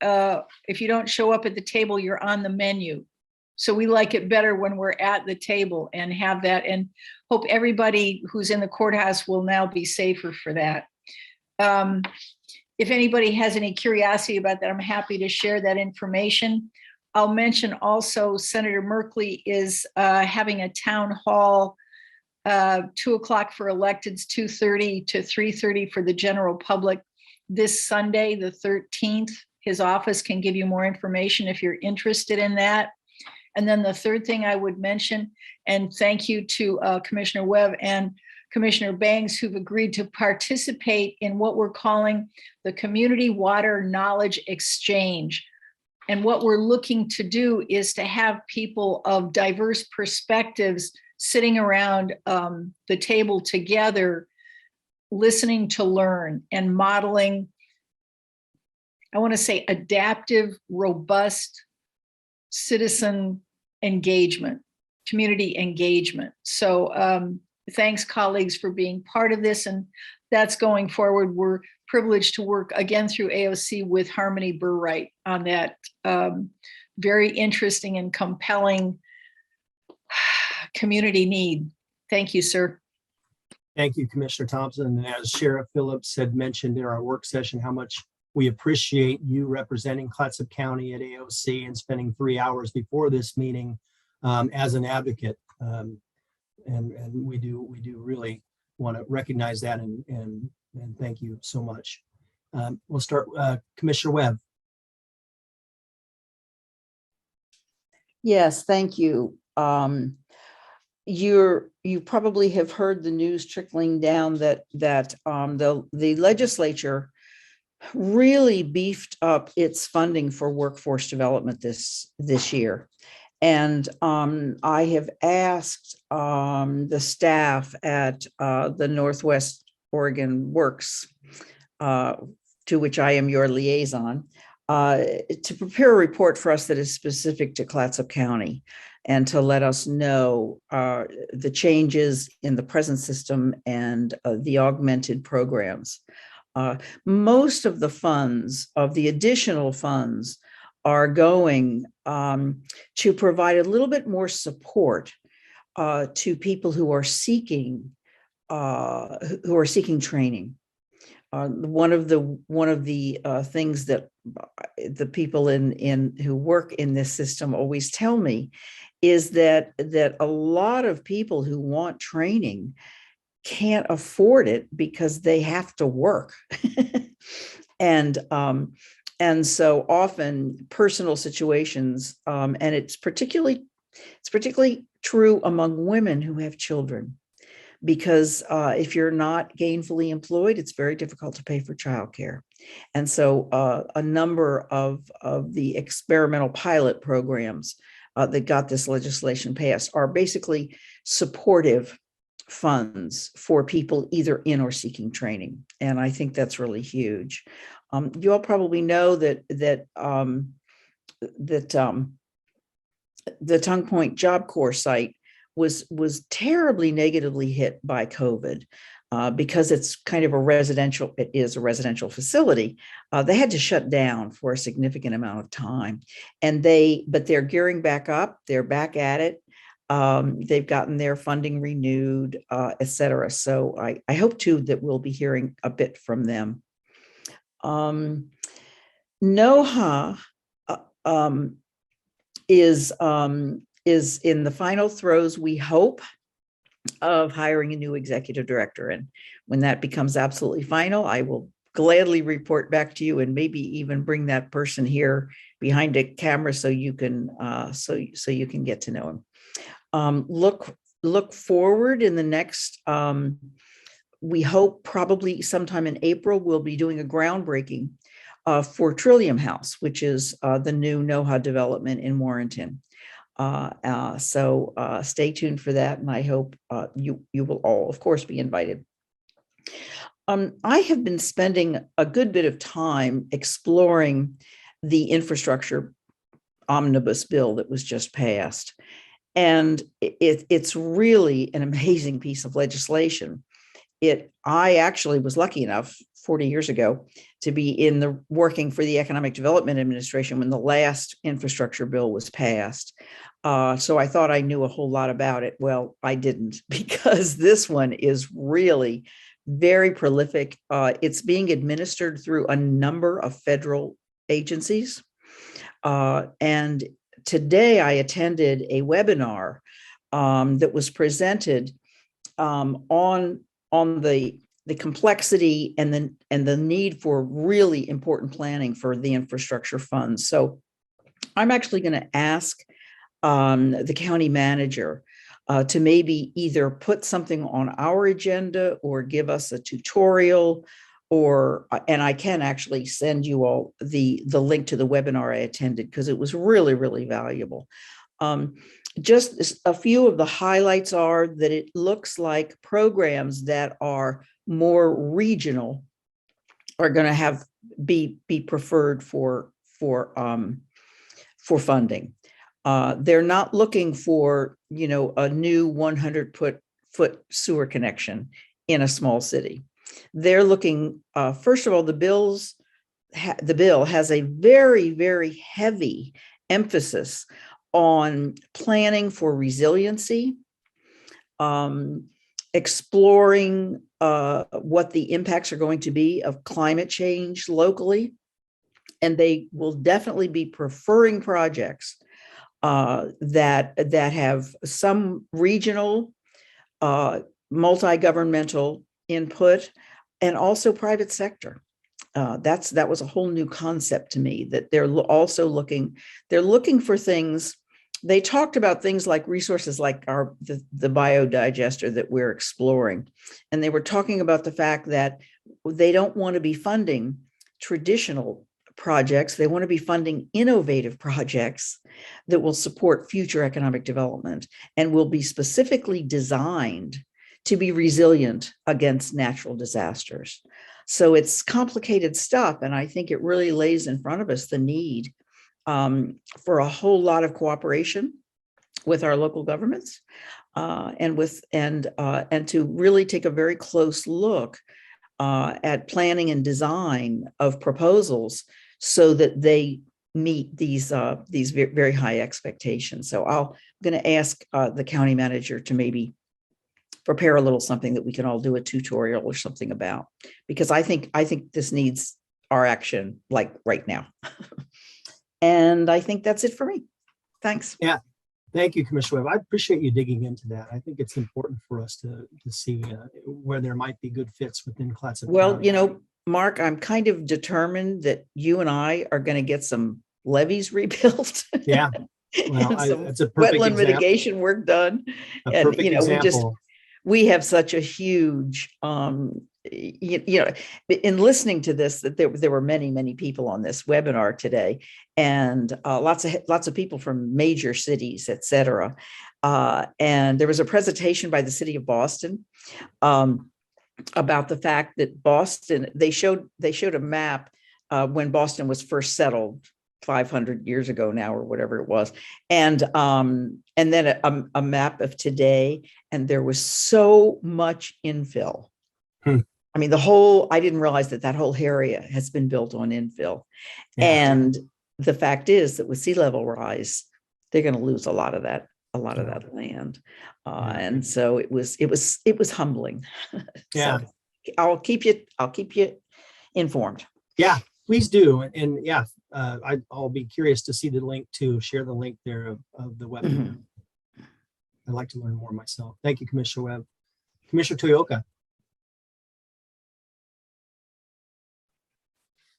show up at the table, you're on the menu. So we like it better when we're at the table and have that, and hope everybody who's in the courthouse will now be safer for that. If anybody has any curiosity about that, I'm happy to share that information. I'll mention also Senator Merkley is having a town hall, 2 o'clock for electeds, 2:30 to 3:30 for the general public this Sunday, the 13th. His office can give you more information if you're interested in that. And then the third thing I would mention, and thank you to Commissioner Webb and Commissioner Bangs, who've agreed to participate in what we're calling the Community Water Knowledge Exchange. And what we're looking to do is to have people of diverse perspectives sitting around the table together, listening to learn and modeling, I want to say, adaptive, robust citizen engagement, community engagement. So thanks, colleagues, for being part of this. And that's going forward. We're privileged to work again through AOC with Harmony Burright on that very interesting and compelling community need. Thank you, sir. Thank you, Commissioner Thompson. And as Sheriff Phillips had mentioned in our work session, how much we appreciate you representing Clatsop County at AOC and spending 3 hours before this meeting as an advocate. And we do really want to recognize that and And thank you so much. We'll start, Commissioner Webb. Yes, thank you. You probably have heard the news trickling down that the legislature really beefed up its funding for workforce development this year. And I have asked the staff at the Northwest Oregon Works, to which I am your liaison, to prepare a report for us that is specific to Clatsop County and to let us know the changes in the present system and the augmented programs. Most of the funds, of the additional funds, are going to provide a little bit more support to people who are seeking training. One of the things that the people who work in this system always tell me is that a lot of people who want training can't afford it because they have to work. And so often personal situations, and it's particularly true among women who have children, because if you're not gainfully employed, it's very difficult to pay for childcare. And so a number of the experimental pilot programs that got this legislation passed are basically supportive funds for people either in or seeking training. And I think that's really huge. You all probably know that the Tongue Point Job Corps site was terribly negatively hit by COVID because it's kind of it is a residential facility. They had to shut down for a significant amount of time, but they're gearing back up. They're back at it. They've gotten their funding renewed, et cetera. So I hope too that we'll be hearing a bit from them. NOHA is in the final throes, we hope, of hiring a new executive director. And when that becomes absolutely final, I will gladly report back to you and maybe even bring that person here behind a camera so you can you can get to know him. Look forward in the next, we hope probably sometime in April, we'll be doing a groundbreaking for Trillium House, which is the new NOHA development in Warrenton. So stay tuned for that, and I hope you will all, of course, be invited. I have been spending a good bit of time exploring the infrastructure omnibus bill that was just passed. And it's really an amazing piece of legislation. I actually was lucky enough 40 years ago to be working for the Economic Development Administration when the last infrastructure bill was passed. So I thought I knew a whole lot about it. Well, I didn't, because this one is really very prolific. It's being administered through a number of federal agencies. And today I attended a webinar that was presented on the complexity and the need for really important planning for the infrastructure funds. So I'm actually going to ask the county manager to maybe either put something on our agenda or give us a tutorial, and I can actually send you all the link to the webinar I attended, because it was really, really valuable. Just a few of the highlights are that it looks like programs that are more regional are going to be preferred for funding. They're not looking for, a new 100-foot sewer connection in a small city. They're looking, first of all, the bill has a very, very heavy emphasis on planning for resiliency, exploring what the impacts are going to be of climate change locally. And they will definitely be preferring projects that have some regional, multi-governmental input, and also private sector. That was a whole new concept to me, that they're also looking for things. They talked about things like resources like the biodigester that we're exploring. And they were talking about the fact that they don't want to be funding traditional projects. They want to be funding innovative projects that will support future economic development and will be specifically designed to be resilient against natural disasters. So it's complicated stuff. And I think it really lays in front of us the need for a whole lot of cooperation with our local governments and to really take a very close look at planning and design of proposals so that they meet these very high expectations. So I'm going to ask the county manager to maybe prepare a little something that we can all do a tutorial or something about, because I think this needs our action like right now. And I think that's it for me. Thanks. Yeah. Thank you, Commissioner Webb. I appreciate you digging into that. I think it's important for us to see where there might be good fits within Clatsop Well, County. Mark, I'm kind of determined that you and I are going to get some levees rebuilt. Yeah. Well, Some it's a perfect wetland example. mitigation work done. A And, perfect example. we have such a huge, in listening to this, that there were many people on this webinar today, and lots of people from major cities, et cetera. And there was a presentation by the city of Boston about the fact that Boston, they showed a map when Boston was first settled 500 years ago now, or whatever it was. And then a map of today, and there was so much infill. I mean, I didn't realize that whole area has been built on infill. Yeah. And the fact is that with sea level rise, they're going to lose a lot of that land. And so it was humbling. Yeah. So I'll keep you informed. Yeah, please do. And yeah, I'll be curious to see the link, to share the link there of the webinar. I'd like to learn more myself. Thank you, Commissioner Webb. Commissioner Toyoka.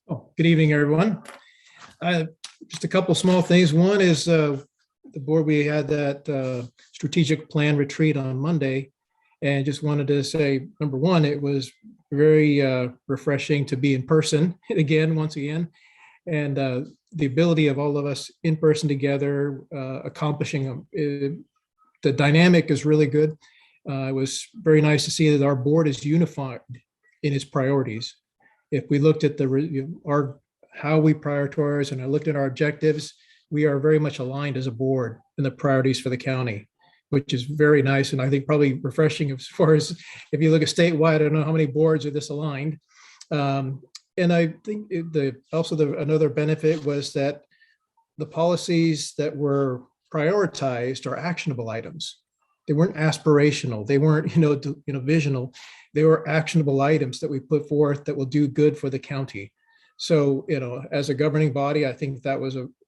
Oh, good evening, everyone. Just a couple small things. One is the board, we had that strategic plan retreat on Monday, and just wanted to say, number one, it was very refreshing to be in person once again, and the ability of all of us in person together, accomplishing the dynamic is really good. It was very nice to see that our board is unified in its priorities. If we looked at how we prioritize, and I looked at our objectives, we are very much aligned as a board in the priorities for the county, which is very nice. And I think probably refreshing as far as if you look at statewide, I don't know how many boards are this aligned. And I think another benefit was that the policies that were prioritized are actionable items. They weren't aspirational. They weren't, visional. They were actionable items that we put forth that will do good for the county. So, as a governing body, I think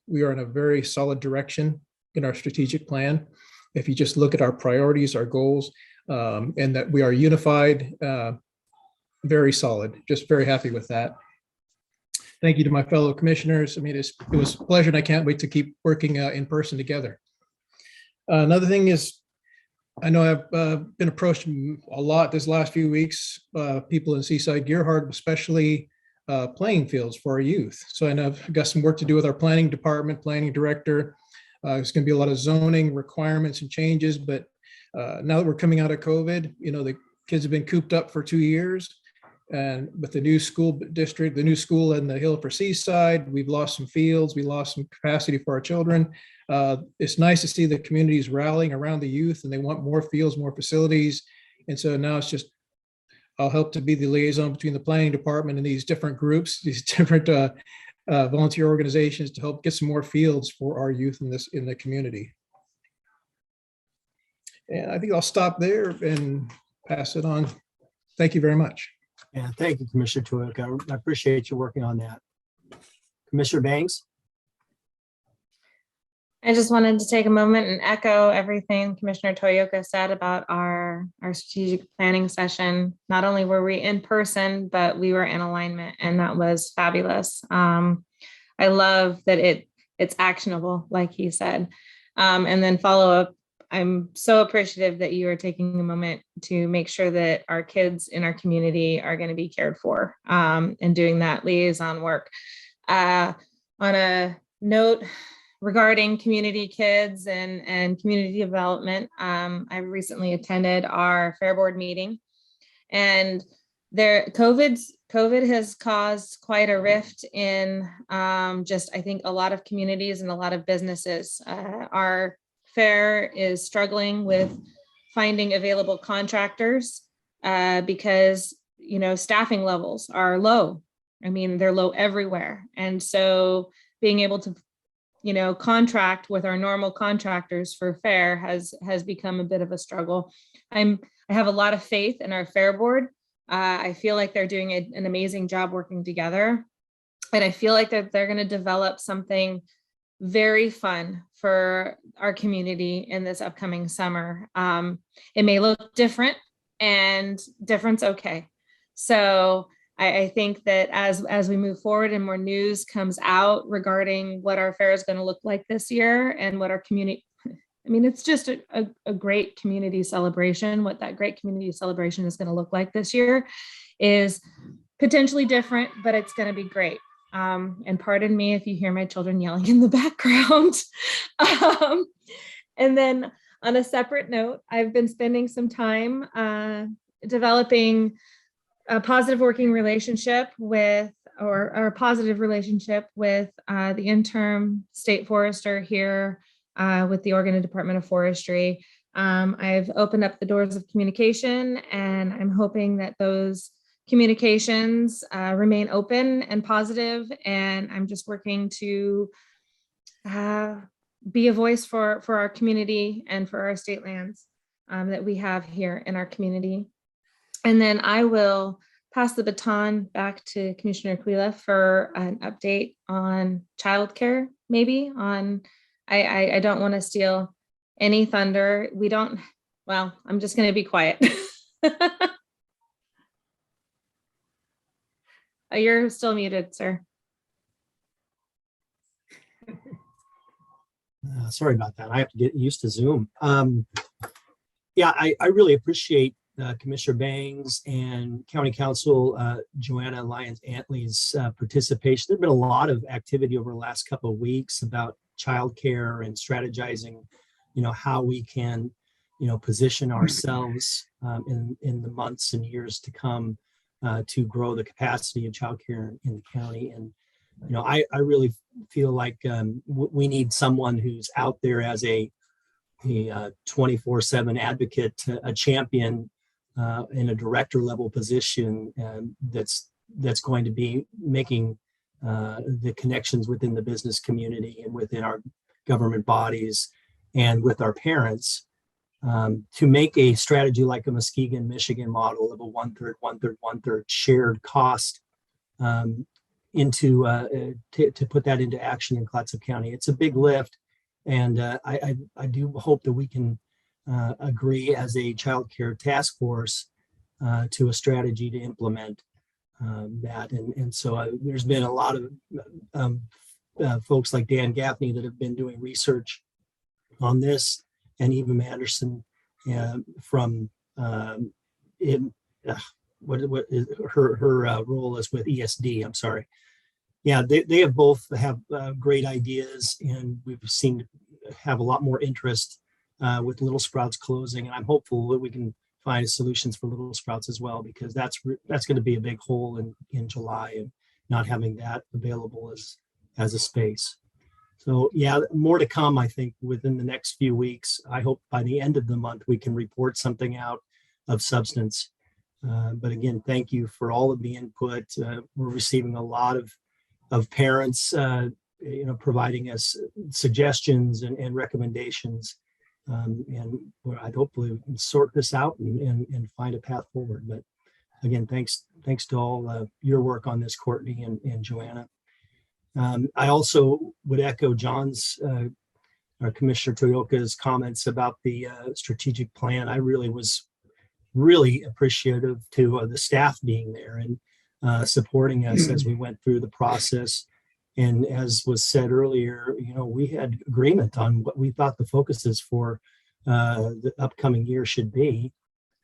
we are in a very solid direction in our strategic plan. If you just look at our priorities, our goals, and that we are unified, very solid, just very happy with that. Thank you to my fellow commissioners. I mean, it was a pleasure, and I can't wait to keep working in person together. Another thing is, I know I've been approached a lot this last few weeks, people in Seaside Gearhart, especially playing fields for our youth. So I know I've got some work to do with our planning department, planning director. There's going to be a lot of zoning requirements and changes, but now that we're coming out of COVID, the kids have been cooped up for 2 years. And with the new school district, the new school in the hill for Seaside, we've lost some fields, we lost some capacity for our children. It's nice to see the communities rallying around the youth, and they want more fields, more facilities. And so now it's just, I'll help to be the liaison between the planning department and these different groups, these different volunteer organizations, to help get some more fields for our youth in the community. And I think I'll stop there and pass it on. Thank you very much. Yeah, thank you, Commissioner Toyoka. I appreciate you working on that. Commissioner Banks. I just wanted to take a moment and echo everything Commissioner Toyoka said about our strategic planning session. Not only were we in person, but we were in alignment, and that was fabulous. I love that it's actionable, like he said. And then follow up. I'm so appreciative that you are taking a moment to make sure that our kids in our community are going to be cared for, and doing that liaison work. On a note regarding community kids and community development, I recently attended our Fair Board meeting, and COVID has caused quite a rift in just, I think, a lot of communities and a lot of businesses. Our fair is struggling with finding available contractors because, staffing levels are low. I mean, they're low everywhere. And so being able to, contract with our normal contractors for fair has become a bit of a struggle. I have a lot of faith in our Fair Board. I feel like they're doing an amazing job working together. And I feel like that they're going to develop something very fun for our community in this upcoming summer. It may look different, and different's okay. So I think that as we move forward and more news comes out regarding what our fair is going to look like this year and what our community, it's just a great community celebration. What that great community celebration is going to look like this year is potentially different, but it's going to be great. And pardon me if you hear my children yelling in the background. And then on a separate note, I've been spending some time developing a positive working relationship with, or a positive relationship with the interim state forester here with the Oregon Department of Forestry. I've opened up the doors of communication, and I'm hoping that those communications remain open and positive. And I'm just working to be a voice for our community and for our state lands that we have here in our community. And then I will pass the baton back to Commissioner Aquila for an update on childcare, maybe on, I don't want to steal any thunder. I'm just going to be quiet. You're still muted, sir. Sorry about that. I have to get used to Zoom. I really appreciate Commissioner Bangs and County Council Joanna Lyons-Antley's participation. There's been a lot of activity over the last couple of weeks about childcare and strategizing, how we can, position ourselves in the months and years to come to grow the capacity of childcare in the county. And I really feel like we need someone who's out there as a 24/7 advocate, a champion in a director level position that's going to be making the connections within the business community and within our government bodies and with our parents to make a strategy like a Muskegon, Michigan model of a 1/3, 1/3, 1/3 shared cost to put that into action in Clatsop County. It's a big lift, and I do hope that we can agree as a child care task force to a strategy to implement that. And so there's been a lot of folks like Dan Gaffney that have been doing research on this, and Eva Manderson from what is her role is with ESD. I'm sorry. Yeah, they have both have great ideas, and we've seen have a lot more interest with Little Sprouts closing, and I'm hopeful that we can find solutions for Little Sprouts as well, because that's going to be a big hole in July, and not having that available as a space. So yeah, more to come, I think, within the next few weeks. I hope by the end of the month we can report something out of substance. But again, thank you for all of the input. We're receiving a lot of parents, providing us suggestions and recommendations. And I'd hopefully sort this out and find a path forward. But again, thanks to all your work on this, Courtney and Joanna. I also would echo John's Commissioner Toyoka's comments about the strategic plan. I really was really appreciative to the staff being there and supporting us as we went through the process. And as was said earlier, we had agreement on what we thought the focuses for the upcoming year should be.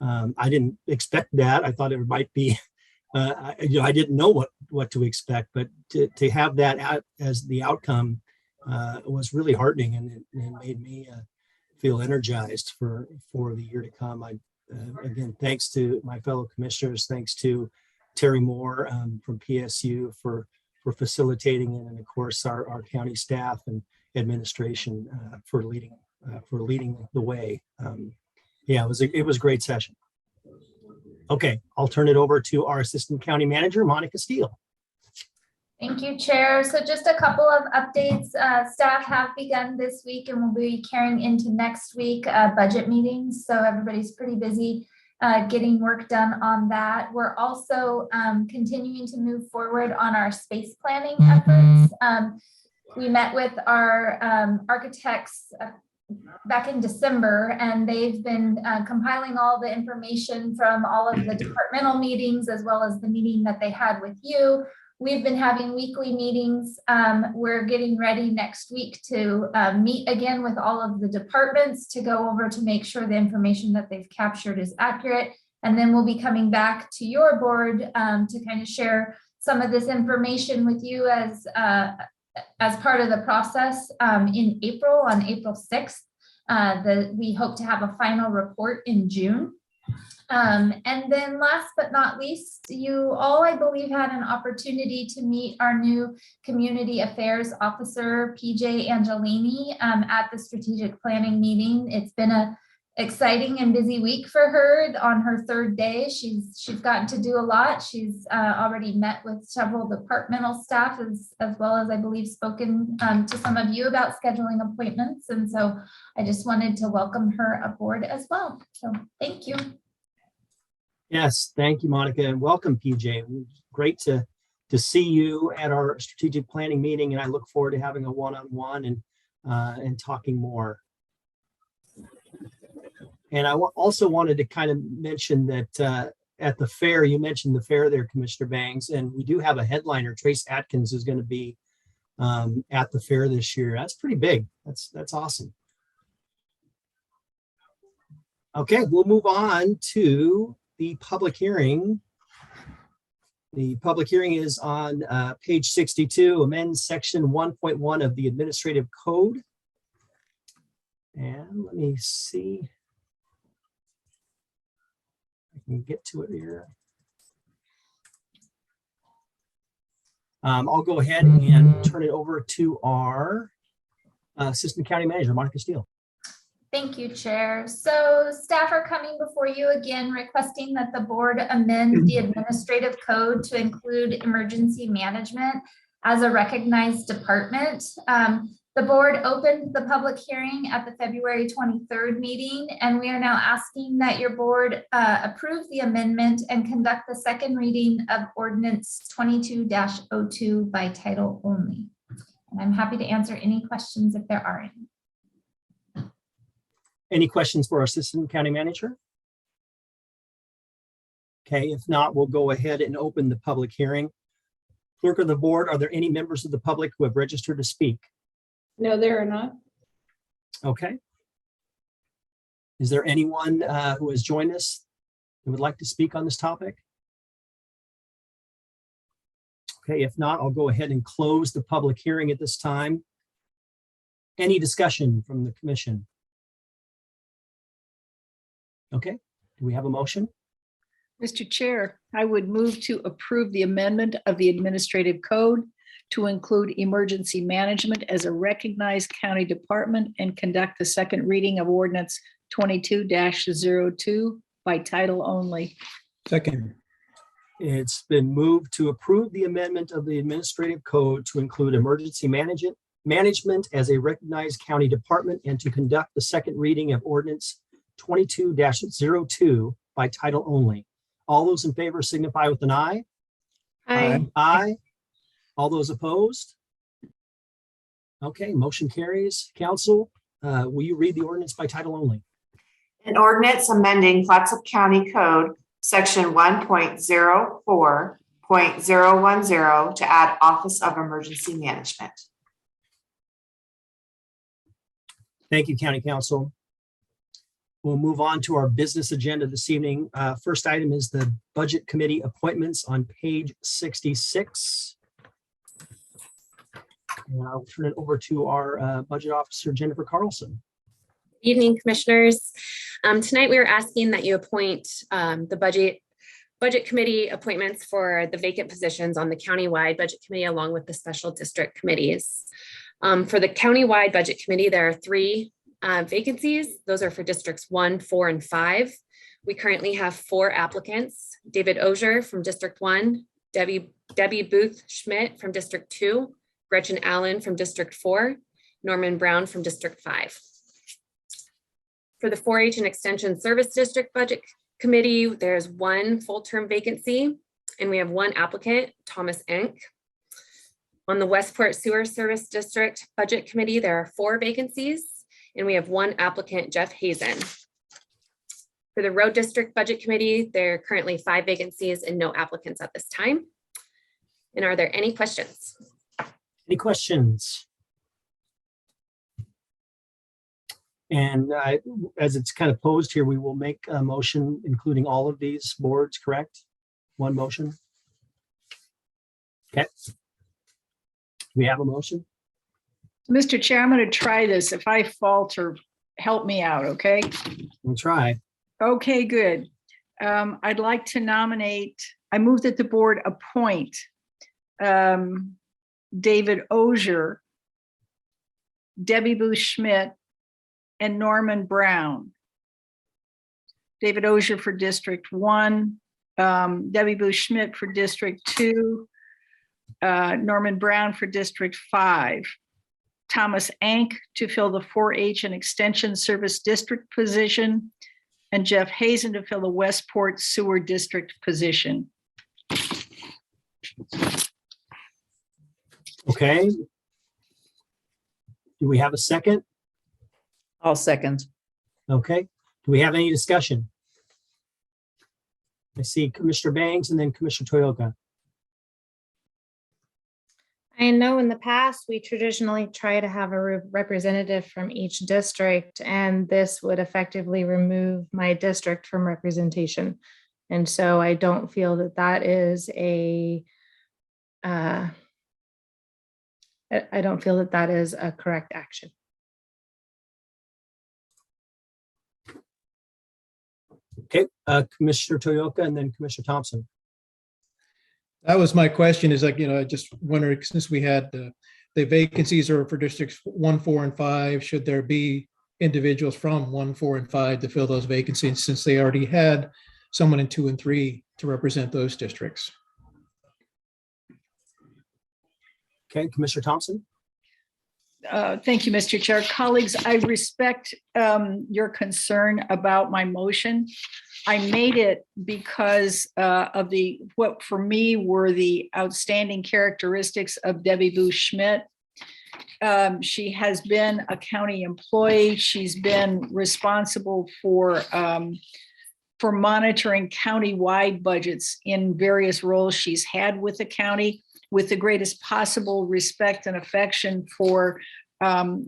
I didn't expect that. I thought it might be, I didn't know what to expect, but to have that out as the outcome was really heartening, and it made me feel energized for the year to come. Again, thanks to my fellow commissioners, thanks to Terry Moore from PSU for facilitating it, and of course our county staff and administration for leading the way. Yeah, it was a great session. Okay, I'll turn it over to our Assistant County Manager, Monica Steele. Thank you, Chair. So just a couple of updates. Staff have begun this week and will be carrying into next week budget meetings. So everybody's pretty busy getting work done on that. We're also continuing to move forward on our space planning efforts. We met with our architects back in December, and they've been compiling all the information from all of the departmental meetings as well as the meeting that they had with you. We've been having weekly meetings. We're getting ready next week to meet again with all of the departments to go over to make sure the information that they've captured is accurate. And then we'll be coming back to your board to kind of share some of this information with you as part of the process in April, on April 6th. We hope to have a final report in June. And then last but not least, you all, I believe, had an opportunity to meet our new Community Affairs Officer, PJ Angelini, at the strategic planning meeting. It's been a exciting and busy week for her. On her third day, she's gotten to do a lot. She's already met with several departmental staff as well as, I believe, spoken to some of you about scheduling appointments. And so I just wanted to welcome her aboard as well. So thank you. Yes, thank you, Monica, and welcome, PJ. Great to see you at our strategic planning meeting, and I look forward to having a one-on-one and talking more. And I also wanted to kind of mention that at the fair, you mentioned the fair there, Commissioner Bangs, and we do have a headliner. Trace Atkins is going to be at the fair this year. That's pretty big. That's awesome. Okay, we'll move on to the public hearing. The public hearing is on page 62, amends section 1.1 of the administrative code. And let me see. I can get to it here. I'll go ahead and turn it over to our Assistant County Manager, Monica Steele. Thank you, Chair. So staff are coming before you again, requesting that the board amend the administrative code to include emergency management as a recognized department. The board opened the public hearing at the February 23rd meeting, and we are now asking that your board approve the amendment and conduct the second reading of ordinance 22-02 by title only. And I'm happy to answer any questions if there are any. Any questions for our Assistant County Manager? Okay, if not, we'll go ahead and open the public hearing. Clerk of the board, are there any members of the public who have registered to speak? No, there are not. Okay. Is there anyone who has joined us who would like to speak on this topic? Okay, if not, I'll go ahead and close the public hearing at this time. Any discussion from the commission? Okay, do we have a motion? Mr. Chair, I would move to approve the amendment of the administrative code to include emergency management as a recognized county department and conduct the second reading of ordinance 22-02 by title only. Second. It's been moved to approve the amendment of the administrative code to include emergency management as a recognized county department and to conduct the second reading of ordinance 22-02 by title only. All those in favor signify with an aye. Aye. Aye. All those opposed? Okay, motion carries. Council, will you read the ordinance by title only? An ordinance amending Clatsop County Code, Section 1.04.010 to add Office of Emergency Management. Thank you, County Council. We'll move on to our business agenda this evening. First item is the Budget Committee appointments on page 66. And I'll turn it over to our Budget Officer, Jennifer Carlson. Evening, Commissioners. Tonight we are asking that you appoint the Budget Committee appointments for the vacant positions on the countywide Budget Committee along with the special district committees. For the countywide Budget Committee, there are 3 vacancies. Those are for districts 1, 4, and 5. We currently have 4 applicants: David Ogier from District 1, Debbie Booth Schmidt from District 2, Gretchen Allen from District 4, Norman Brown from District 5. For the 4-H and Extension Service District Budget Committee, there's 1 full-term vacancy, and we have 1 applicant, Thomas Enck. On the Westport Sewer Service District Budget Committee, there are 4 vacancies, and we have 1 applicant, Jeff Hazen. For the Road District Budget Committee, there are currently 5 vacancies and no applicants at this time. And are there any questions? Any questions? And as it's kind of posed here, we will make a motion including all of these boards, correct? One motion. Okay. We have a motion. Mr. Chair, I'm going to try this. If I falter, help me out, okay? We'll try. Okay, good. I'd like to nominate, I move that the board appoint David Ogier, Debbie Booth Schmidt, and Norman Brown. David Ogier for District 1, Debbie Booth Schmidt for District 2, Norman Brown for District 5, Thomas Enck to fill the 4-H and Extension Service District position, and Jeff Hazen to fill the Westport Sewer District position. Okay. Do we have a second? I'll second. Okay. Do we have any discussion? I see Commissioner Bangs and then Commissioner Toyoka. I know in the past, we traditionally try to have a representative from each district, and this would effectively remove my district from representation. And so I don't feel that that is a, I don't feel that that is a correct action. Okay, Commissioner Toyoka and then Commissioner Thompson. That was my question, is like, I just wondered, since we had the vacancies are for districts 1, 4, and 5, should there be individuals from 1, 4, and 5 to fill those vacancies, since they already had someone in 2 and 3 to represent those districts? Okay, Commissioner Thompson. Thank you, Mr. Chair. Colleagues, I respect your concern about my motion. I made it because of what for me were the outstanding characteristics of Debbie Booth Schmidt. She has been a county employee. She's been responsible for monitoring county-wide budgets in various roles she's had with the county, with the greatest possible respect and affection for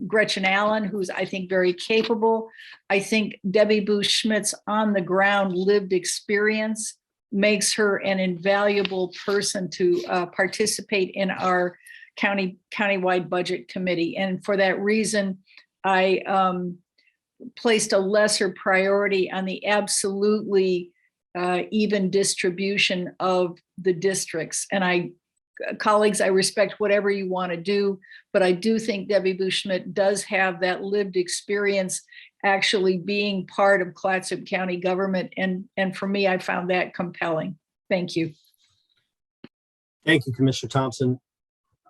Gretchen Allen, who's, I think, very capable. I think Debbie Booth Schmidt's on the ground lived experience makes her an invaluable person to participate in our countywide budget committee. And for that reason, I placed a lesser priority on the absolutely even distribution of the districts. And colleagues, I respect whatever you want to do, but I do think Debbie Booth Schmidt does have that lived experience actually being part of Clatsop County government. And for me, I found that compelling. Thank you. Thank you, Commissioner Thompson.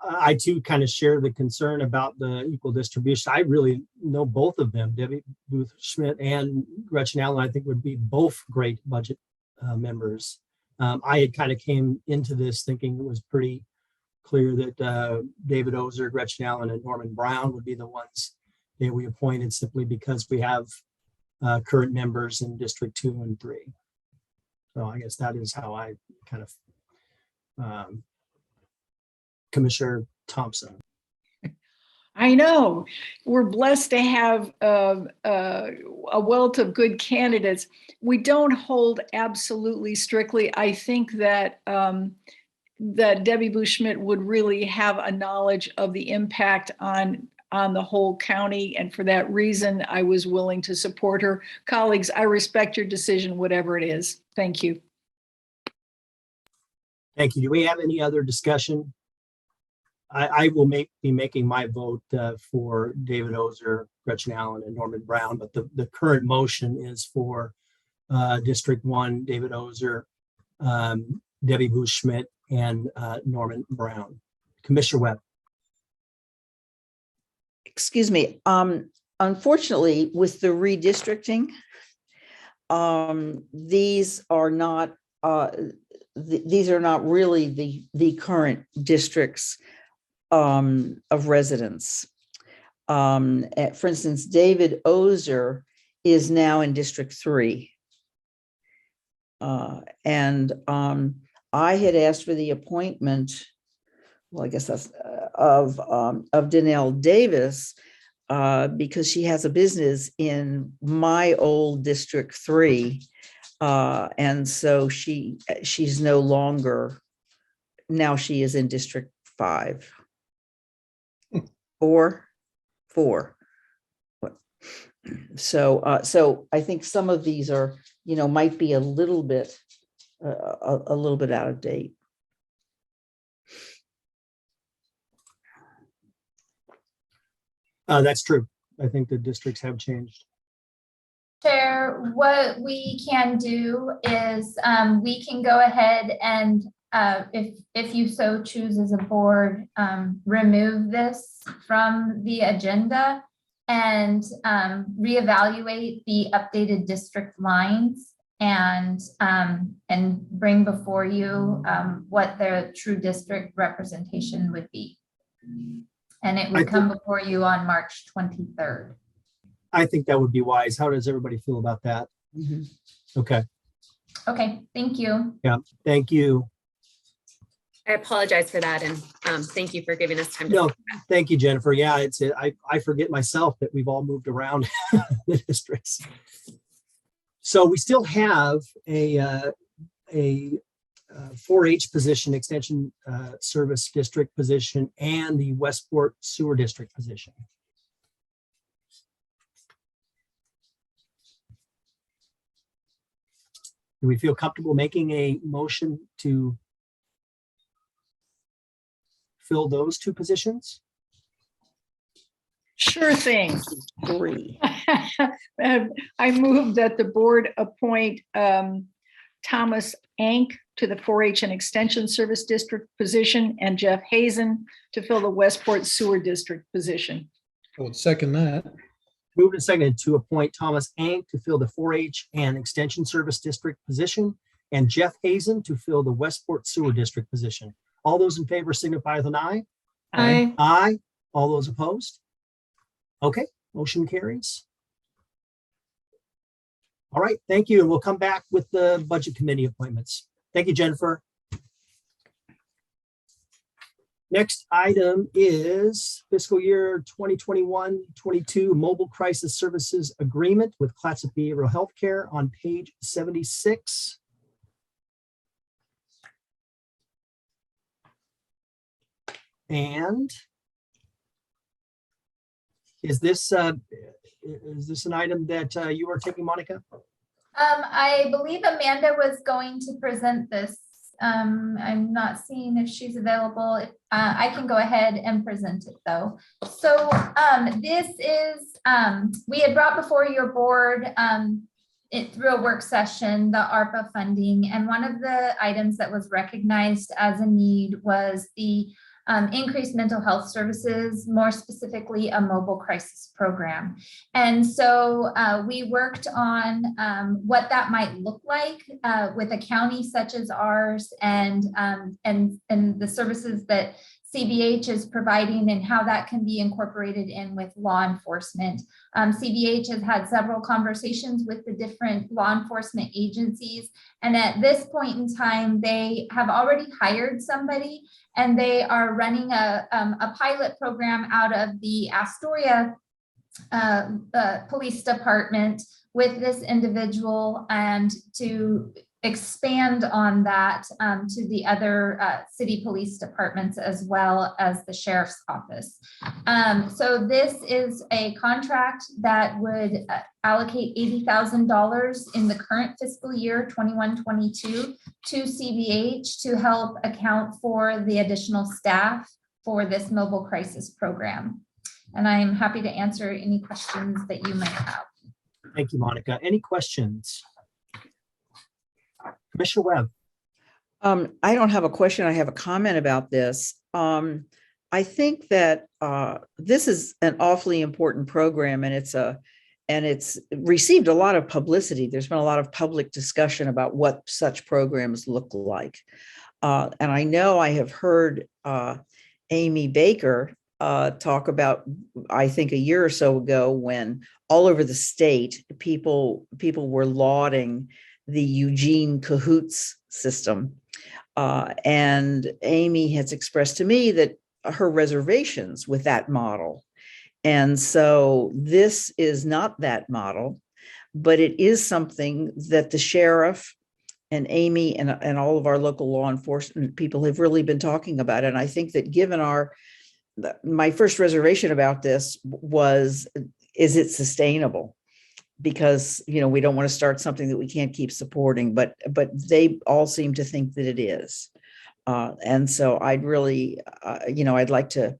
I too kind of share the concern about the equal distribution. I really know both of them, Debbie Booth Schmidt and Gretchen Allen, I think would be both great budget members. I had kind of came into this thinking it was pretty clear that David Ogier, Gretchen Allen, and Norman Brown would be the ones we appointed simply because we have current members in District 2 and 3. So I guess that is how I kind of, Commissioner Thompson. I know we're blessed to have a wealth of good candidates. We don't hold absolutely strictly. I think that that Debbie Bush-Schmidt would really have a knowledge of the impact on the whole county. And for that reason, I was willing to support her. Colleagues, I respect your decision, whatever it is. Thank you. Thank you. Do we have any other discussion? I will be making my vote for David Ozer, Gretchen Allen, and Norman Brown, but the current motion is for District 1, David Ozer, Debbie Bush-Schmidt, and Norman Brown. Commissioner Webb. Excuse me. Unfortunately, with the redistricting, these are not really the current districts of residents. For instance, David Ozer is now in District 3. And I had asked for the appointment, well, I guess that's of Danelle Davis, because she has a business in my old District 3. And so she's no longer, now she is in District 5. Four. So I think some of these are, might be a little bit out of date. That's true. I think the districts have changed. Chair, what we can do is we can go ahead and if you so choose as a board, remove this from the agenda and reevaluate the updated district lines and bring before you what the true district representation would be. And it would come before you on March 23rd. I think that would be wise. How does everybody feel about that? Mhm. Okay. Okay, thank you. Yeah, thank you. I apologize for that, and thank you for giving us time to. No, thank you, Jennifer. Yeah, I forget myself that we've all moved around the districts. So we still have a 4-H position, extension service district position, and the Westport sewer district position. Do we feel comfortable making a motion to fill those two positions? Sure thing. 3. I move that the board appoint Thomas Ank to the 4-H and Extension Service District position and Jeff Hazen to fill the Westport Sewer District position. I would second that. Moved and seconded to appoint Thomas Ank to fill the 4-H and Extension Service District position and Jeff Hazen to fill the Westport Sewer District position. All those in favor signify with an aye. Aye. Aye. All those opposed? Okay, motion carries. All right, thank you. And we'll come back with the Budget Committee appointments. Thank you, Jennifer. Next item is fiscal year 2021-22 Mobile Crisis Services Agreement with Clatsop Behavioral Healthcare on page 76. And is this an item that you are taking, Monica? I believe Amanda was going to present this. I'm not seeing if she's available. I can go ahead and present it though. So this is, we had brought before your board through a work session, the ARPA funding. And one of the items that was recognized as a need was the increased mental health services, more specifically a mobile crisis program. And so we worked on what that might look like with a county such as ours and the services that CBH is providing and how that can be incorporated in with law enforcement. CBH has had several conversations with the different law enforcement agencies. And at this point in time, they have already hired somebody and they are running a pilot program out of the Astoria police department with this individual, and to expand on that to the other city police departments as well as the sheriff's office. So this is a contract that would allocate $80,000 in the current fiscal year 21-22 to CBH to help account for the additional staff for this mobile crisis program. And I am happy to answer any questions that you might have. Thank you, Monica. Any questions? Commissioner Webb. I don't have a question. I have a comment about this. I think that this is an awfully important program, and it's received a lot of publicity. There's been a lot of public discussion about what such programs look like. And I know I have heard Amy Baker talk about, I think a year or so ago, when all over the state, people were lauding the Eugene Cahoots system. And Amy has expressed to me that her reservations with that model. And so this is not that model, but it is something that the sheriff and Amy and all of our local law enforcement people have really been talking about. And I think that given my first reservation about this was, is it sustainable? Because, you know, we don't want to start something that we can't keep supporting, but they all seem to think that it is. And so I'd really, I'd like to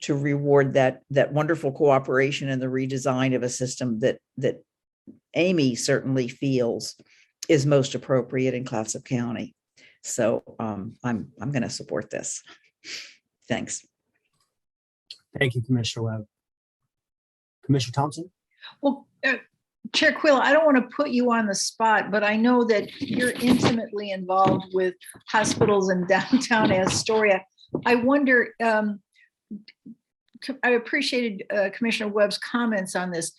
reward that wonderful cooperation and the redesign of a system that Amy certainly feels is most appropriate in Clatsop County. So I'm going to support this. Thanks. Thank you, Commissioner Webb. Commissioner Thompson? Well, Chair Quill, I don't want to put you on the spot, but I know that you're intimately involved with hospitals in downtown Astoria. I wonder, I appreciated Commissioner Webb's comments on this.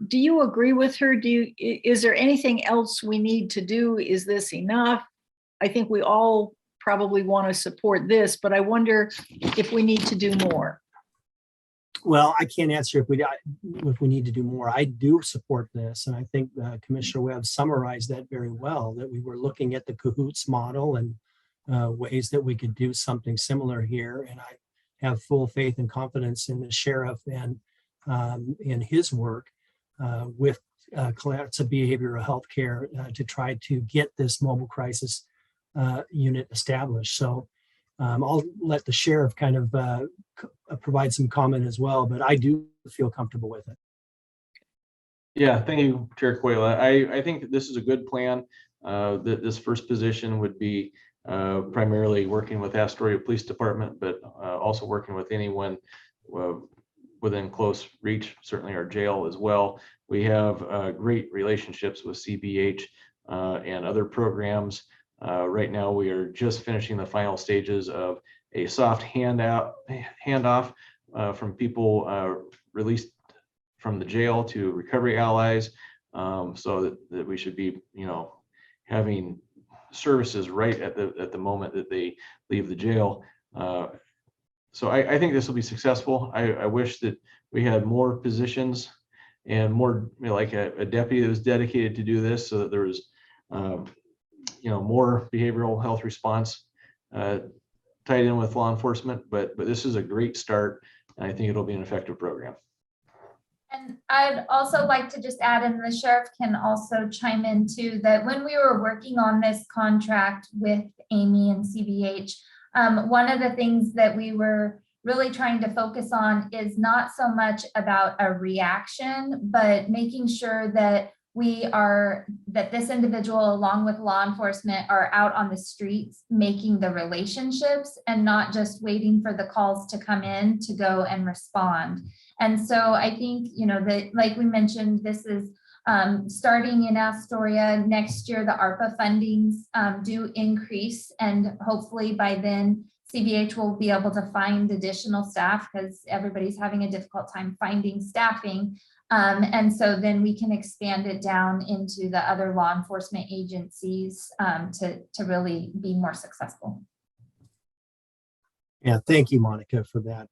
Do you agree with her? Is there anything else we need to do? Is this enough? I think we all probably want to support this, but I wonder if we need to do more. Well, I can't answer if we need to do more. I do support this, and I think Commissioner Webb summarized that very well, that we were looking at the Cahoots model and ways that we could do something similar here. And I have full faith and confidence in the sheriff and in his work with Clatsop Behavioral Health Care to try to get this mobile crisis unit established. So I'll let the sheriff kind of provide some comment as well, but I do feel comfortable with it. Yeah, thank you, Chair Quayle. I think that this is a good plan. That this first position would be primarily working with Astoria Police Department, but also working with anyone within close reach, certainly our jail as well. We have great relationships with CBH and other programs. Right now, we are just finishing the final stages of a soft handoff from people released from the jail to recovery allies, so that we should be, having services right at the moment that they leave the jail. So I think this will be successful. I wish that we had more positions and more, like a deputy that was dedicated to do this, so that there was more behavioral health response tied in with law enforcement, but this is a great start, and I think it'll be an effective program. And I'd also like to just add, and the sheriff can also chime in too, that when we were working on this contract with Amy and CBH, one of the things that we were really trying to focus on is not so much about a reaction, but making sure that that this individual, along with law enforcement, are out on the streets making the relationships and not just waiting for the calls to come in to go and respond. And so I think, that, like we mentioned, this is starting in Astoria. Next year, the ARPA fundings do increase, and hopefully by then CBH will be able to find additional staff because everybody's having a difficult time finding staffing. And so then we can expand it down into the other law enforcement agencies to really be more successful. Yeah, thank you, Monica, for that,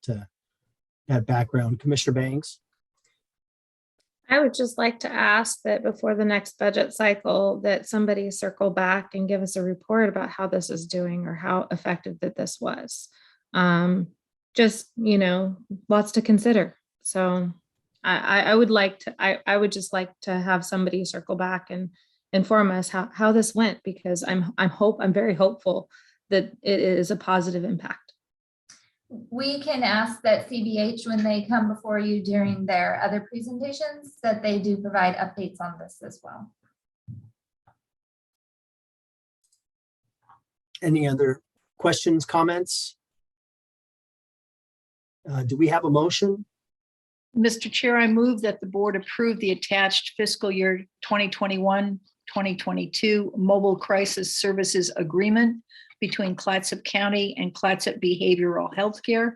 that background. Commissioner Banks? I would just like to ask that before the next budget cycle, that somebody circle back and give us a report about how this is doing or how effective that this was. Just, you know, lots to consider. So I would like to, I would just like to have somebody circle back and inform us how this went, because I'm very hopeful that it is a positive impact. We can ask that CBH, when they come before you during their other presentations, that they do provide updates on this as well. Any other questions, comments? Do we have a motion? Mr. Chair, I move that the board approve the attached fiscal year 2021-2022 Mobile Crisis Services Agreement between Clatsop County and Clatsop Behavioral Healthcare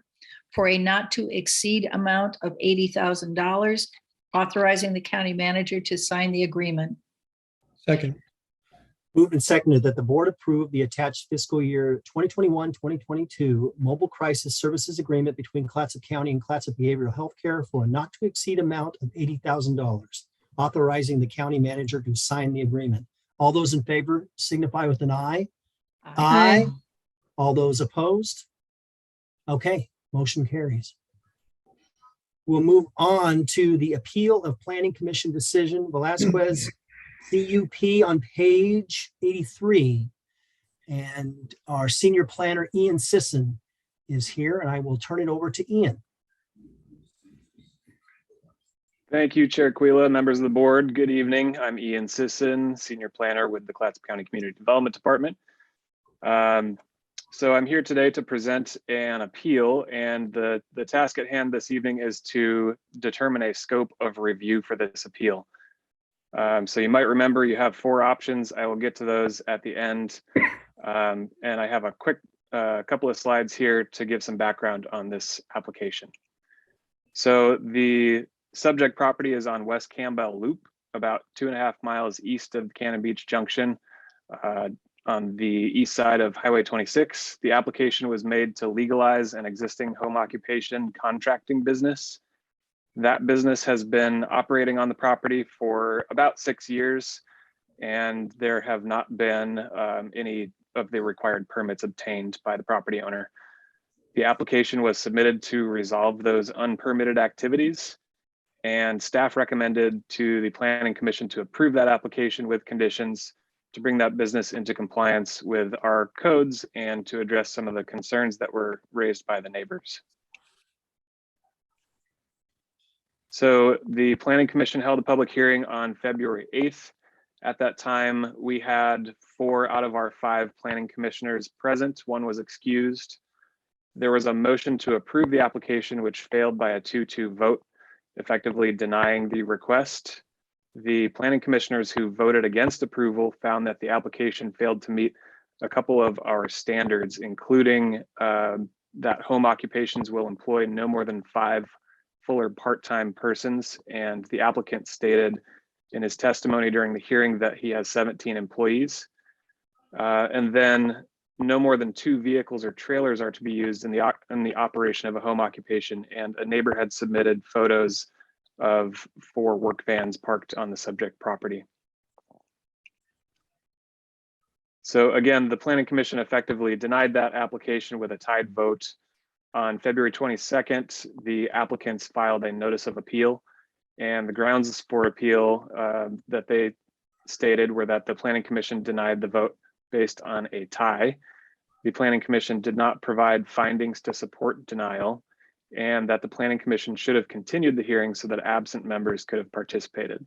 for a not to exceed amount of $80,000, authorizing the county manager to sign the agreement. Second. Moved and seconded that the board approve the attached fiscal year 2021-2022 Mobile Crisis Services Agreement between Clatsop County and Clatsop Behavioral Healthcare for a not to exceed amount of $80,000, authorizing the county manager to sign the agreement. All those in favor signify with an aye. Aye. All those opposed? Okay, motion carries. We'll move on to the appeal of Planning Commission decision, Velasquez CUP on page 83. And our senior planner, Ian Sisson, is here, and I will turn it over to Ian. Thank you, Chair Quila, members of the board. Good evening. I'm Ian Sisson, senior planner with the Clatsop County Community Development Department. So I'm here today to present an appeal, and the task at hand this evening is to determine a scope of review for this appeal. So you might remember you have 4 options. I will get to those at the end. And I have a quick couple of slides here to give some background on this application. So the subject property is on West Campbell Loop, about 2.5 miles east of Cannon Beach Junction, on the east side of Highway 26. The application was made to legalize an existing home occupation contracting business. That business has been operating on the property for about 6 years, and there have not been any of the required permits obtained by the property owner. The application was submitted to resolve those unpermitted activities, and staff recommended to the Planning Commission to approve that application with conditions to bring that business into compliance with our codes and to address some of the concerns that were raised by the neighbors. So the Planning Commission held a public hearing on February 8th. At that time, we had 4 out of our 5 planning commissioners present. 1 was excused. There was a motion to approve the application, which failed by a 2-2 vote, effectively denying the request. The planning commissioners who voted against approval found that the application failed to meet a couple of our standards, including that home occupations will employ no more than 5 full or part-time persons. And the applicant stated in his testimony during the hearing that he has 17 employees. And then no more than 2 vehicles or trailers are to be used in the operation of a home occupation. And a neighbor had submitted photos of 4 work vans parked on the subject property. So again, the Planning Commission effectively denied that application with a tied vote. On February 22nd, the applicants filed a notice of appeal, and the grounds for appeal that they stated were that the Planning Commission denied the vote based on a tie. The Planning Commission did not provide findings to support denial, and that the Planning Commission should have continued the hearing so that absent members could have participated.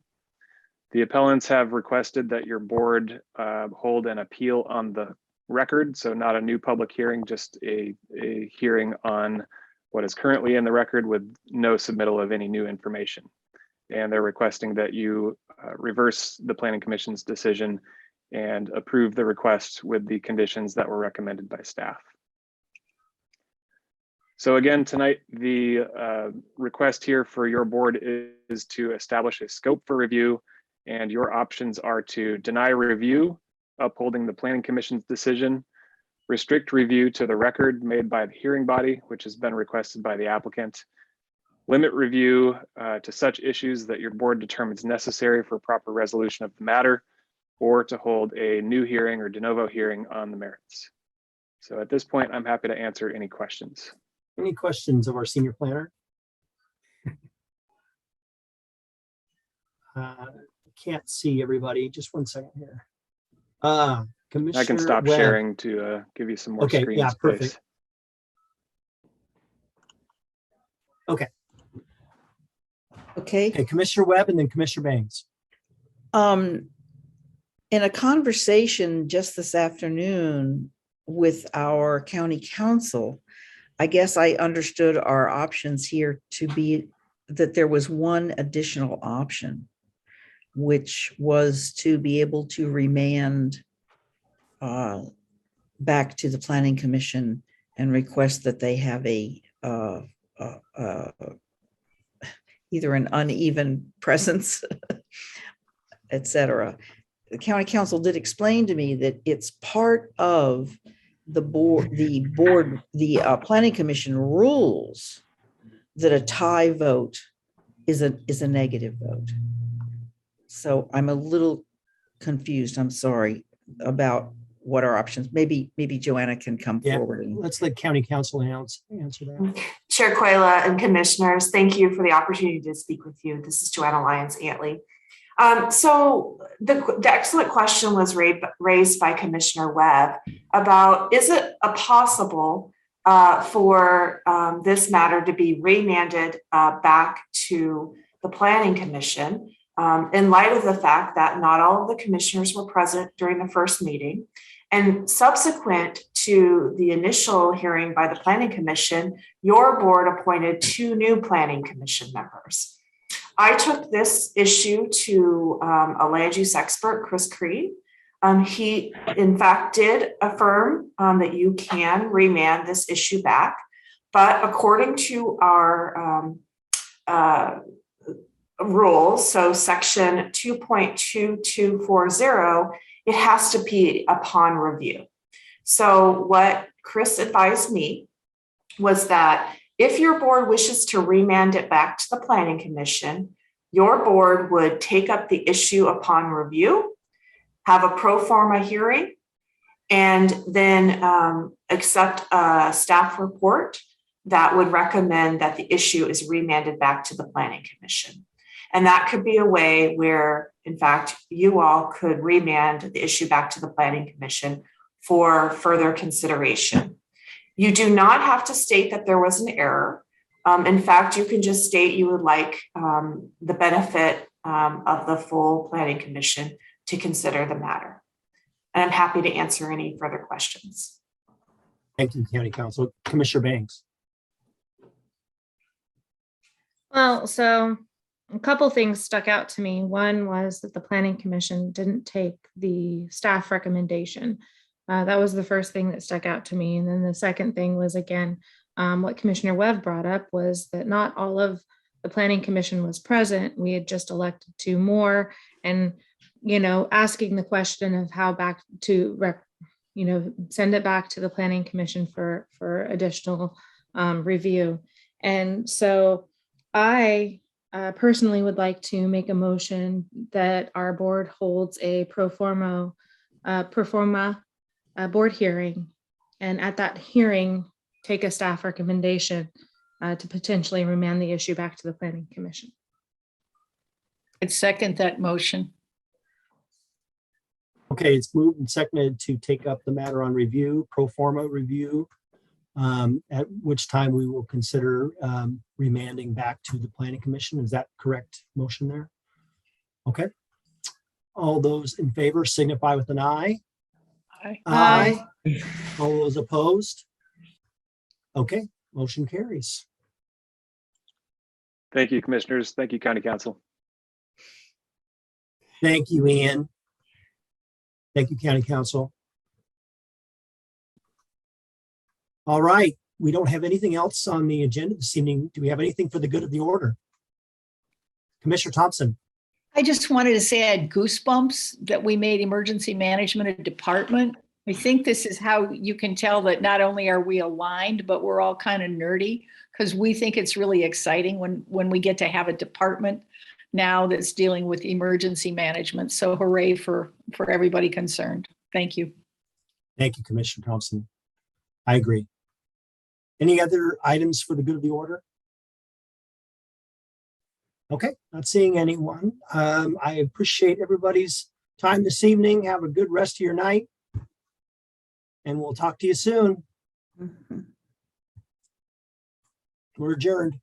The appellants have requested that your board hold an appeal on the record, so not a new public hearing, just a hearing on what is currently in the record with no submittal of any new information. And they're requesting that you reverse the Planning Commission's decision and approve the request with the conditions that were recommended by staff. So again, tonight, the request here for your board is to establish a scope for review, and your options are to deny review, upholding the Planning Commission's decision, restrict review to the record made by the hearing body, which has been requested by the applicant, limit review to such issues that your board determines necessary for proper resolution of the matter, or to hold a new hearing or de novo hearing on the merits. So at this point, I'm happy to answer any questions. Any questions of our senior planner? Can't see everybody. Just one second here. Commissioner I can stop Webb. sharing to give you some more Okay, screen yeah, space. perfect. Okay. Okay. Okay, Commissioner Webb and then Commissioner Banks. In a conversation just this afternoon with our county council, I guess I understood our options here to be that there was one additional option, which was to be able to remand back to the Planning Commission and request that they have either an uneven presence, et cetera. The county council did explain to me that it's part of the Planning Commission rules that a tie vote is a negative vote. So I'm a little confused, I'm sorry, about what our options. Maybe Joanna can come forward. Let's let county council answer that. Chair Quayla and commissioners, thank you for the opportunity to speak with you. This is Joanna Lyons-Antley. So the excellent question was raised by Commissioner Webb about, is it possible for this matter to be remanded back to the Planning Commission in light of the fact that not all of the commissioners were present during the first meeting, and subsequent to the initial hearing by the Planning Commission, your board appointed 2 new Planning Commission members. I took this issue to a land use expert, Chris Creed. He, in fact, did affirm that you can remand this issue back, but according to our rules, so section 2.2240, it has to be upon review. So what Chris advised me was that if your board wishes to remand it back to the Planning Commission, your board would take up the issue upon review, have a pro forma hearing, and then accept a staff report that would recommend that the issue is remanded back to the Planning Commission. And that could be a way where, in fact, you all could remand the issue back to the Planning Commission for further consideration. You do not have to state that there was an error. In fact, you can just state you would like the benefit of the full Planning Commission to consider the matter. And I'm happy to answer any further questions. Thank you, County Council. Commissioner Banks. Well, so a couple things stuck out to me. One was that the Planning Commission didn't take the staff recommendation. That was the first thing that stuck out to me. And then the second thing was, again, what Commissioner Webb brought up was that not all of the Planning Commission was present. We had just elected 2 more, and, asking the question of how back to, send it back to the Planning Commission for additional review. And so I personally would like to make a motion that our board holds a pro forma board hearing, and at that hearing, take a staff recommendation to potentially remand the issue back to the Planning Commission. I'd second that motion. Okay, it's moved and seconded to take up the matter on review, pro forma review, at which time we will consider remanding back to the Planning Commission. Is that correct motion there? Okay. All those in favor signify with an aye. Aye. Aye. All those opposed? Okay, motion carries. Thank you, commissioners. Thank you, County Council. Thank you, Ian. Thank you, County Council. All right, we don't have anything else on the agenda this evening. Do we have anything for the good of the order? Commissioner Thompson. I just wanted to say I had goosebumps that we made emergency management a department. I think this is how you can tell that not only are we aligned, but we're all kind of nerdy because we think it's really exciting when we get to have a department now that's dealing with emergency management. So hooray for everybody concerned. Thank you. Thank you, Commissioner Thompson. I agree. Any other items for the good of the order? Okay, not seeing anyone. I appreciate everybody's time this evening. Have a good rest of your night. And we'll talk to you soon. We're adjourned.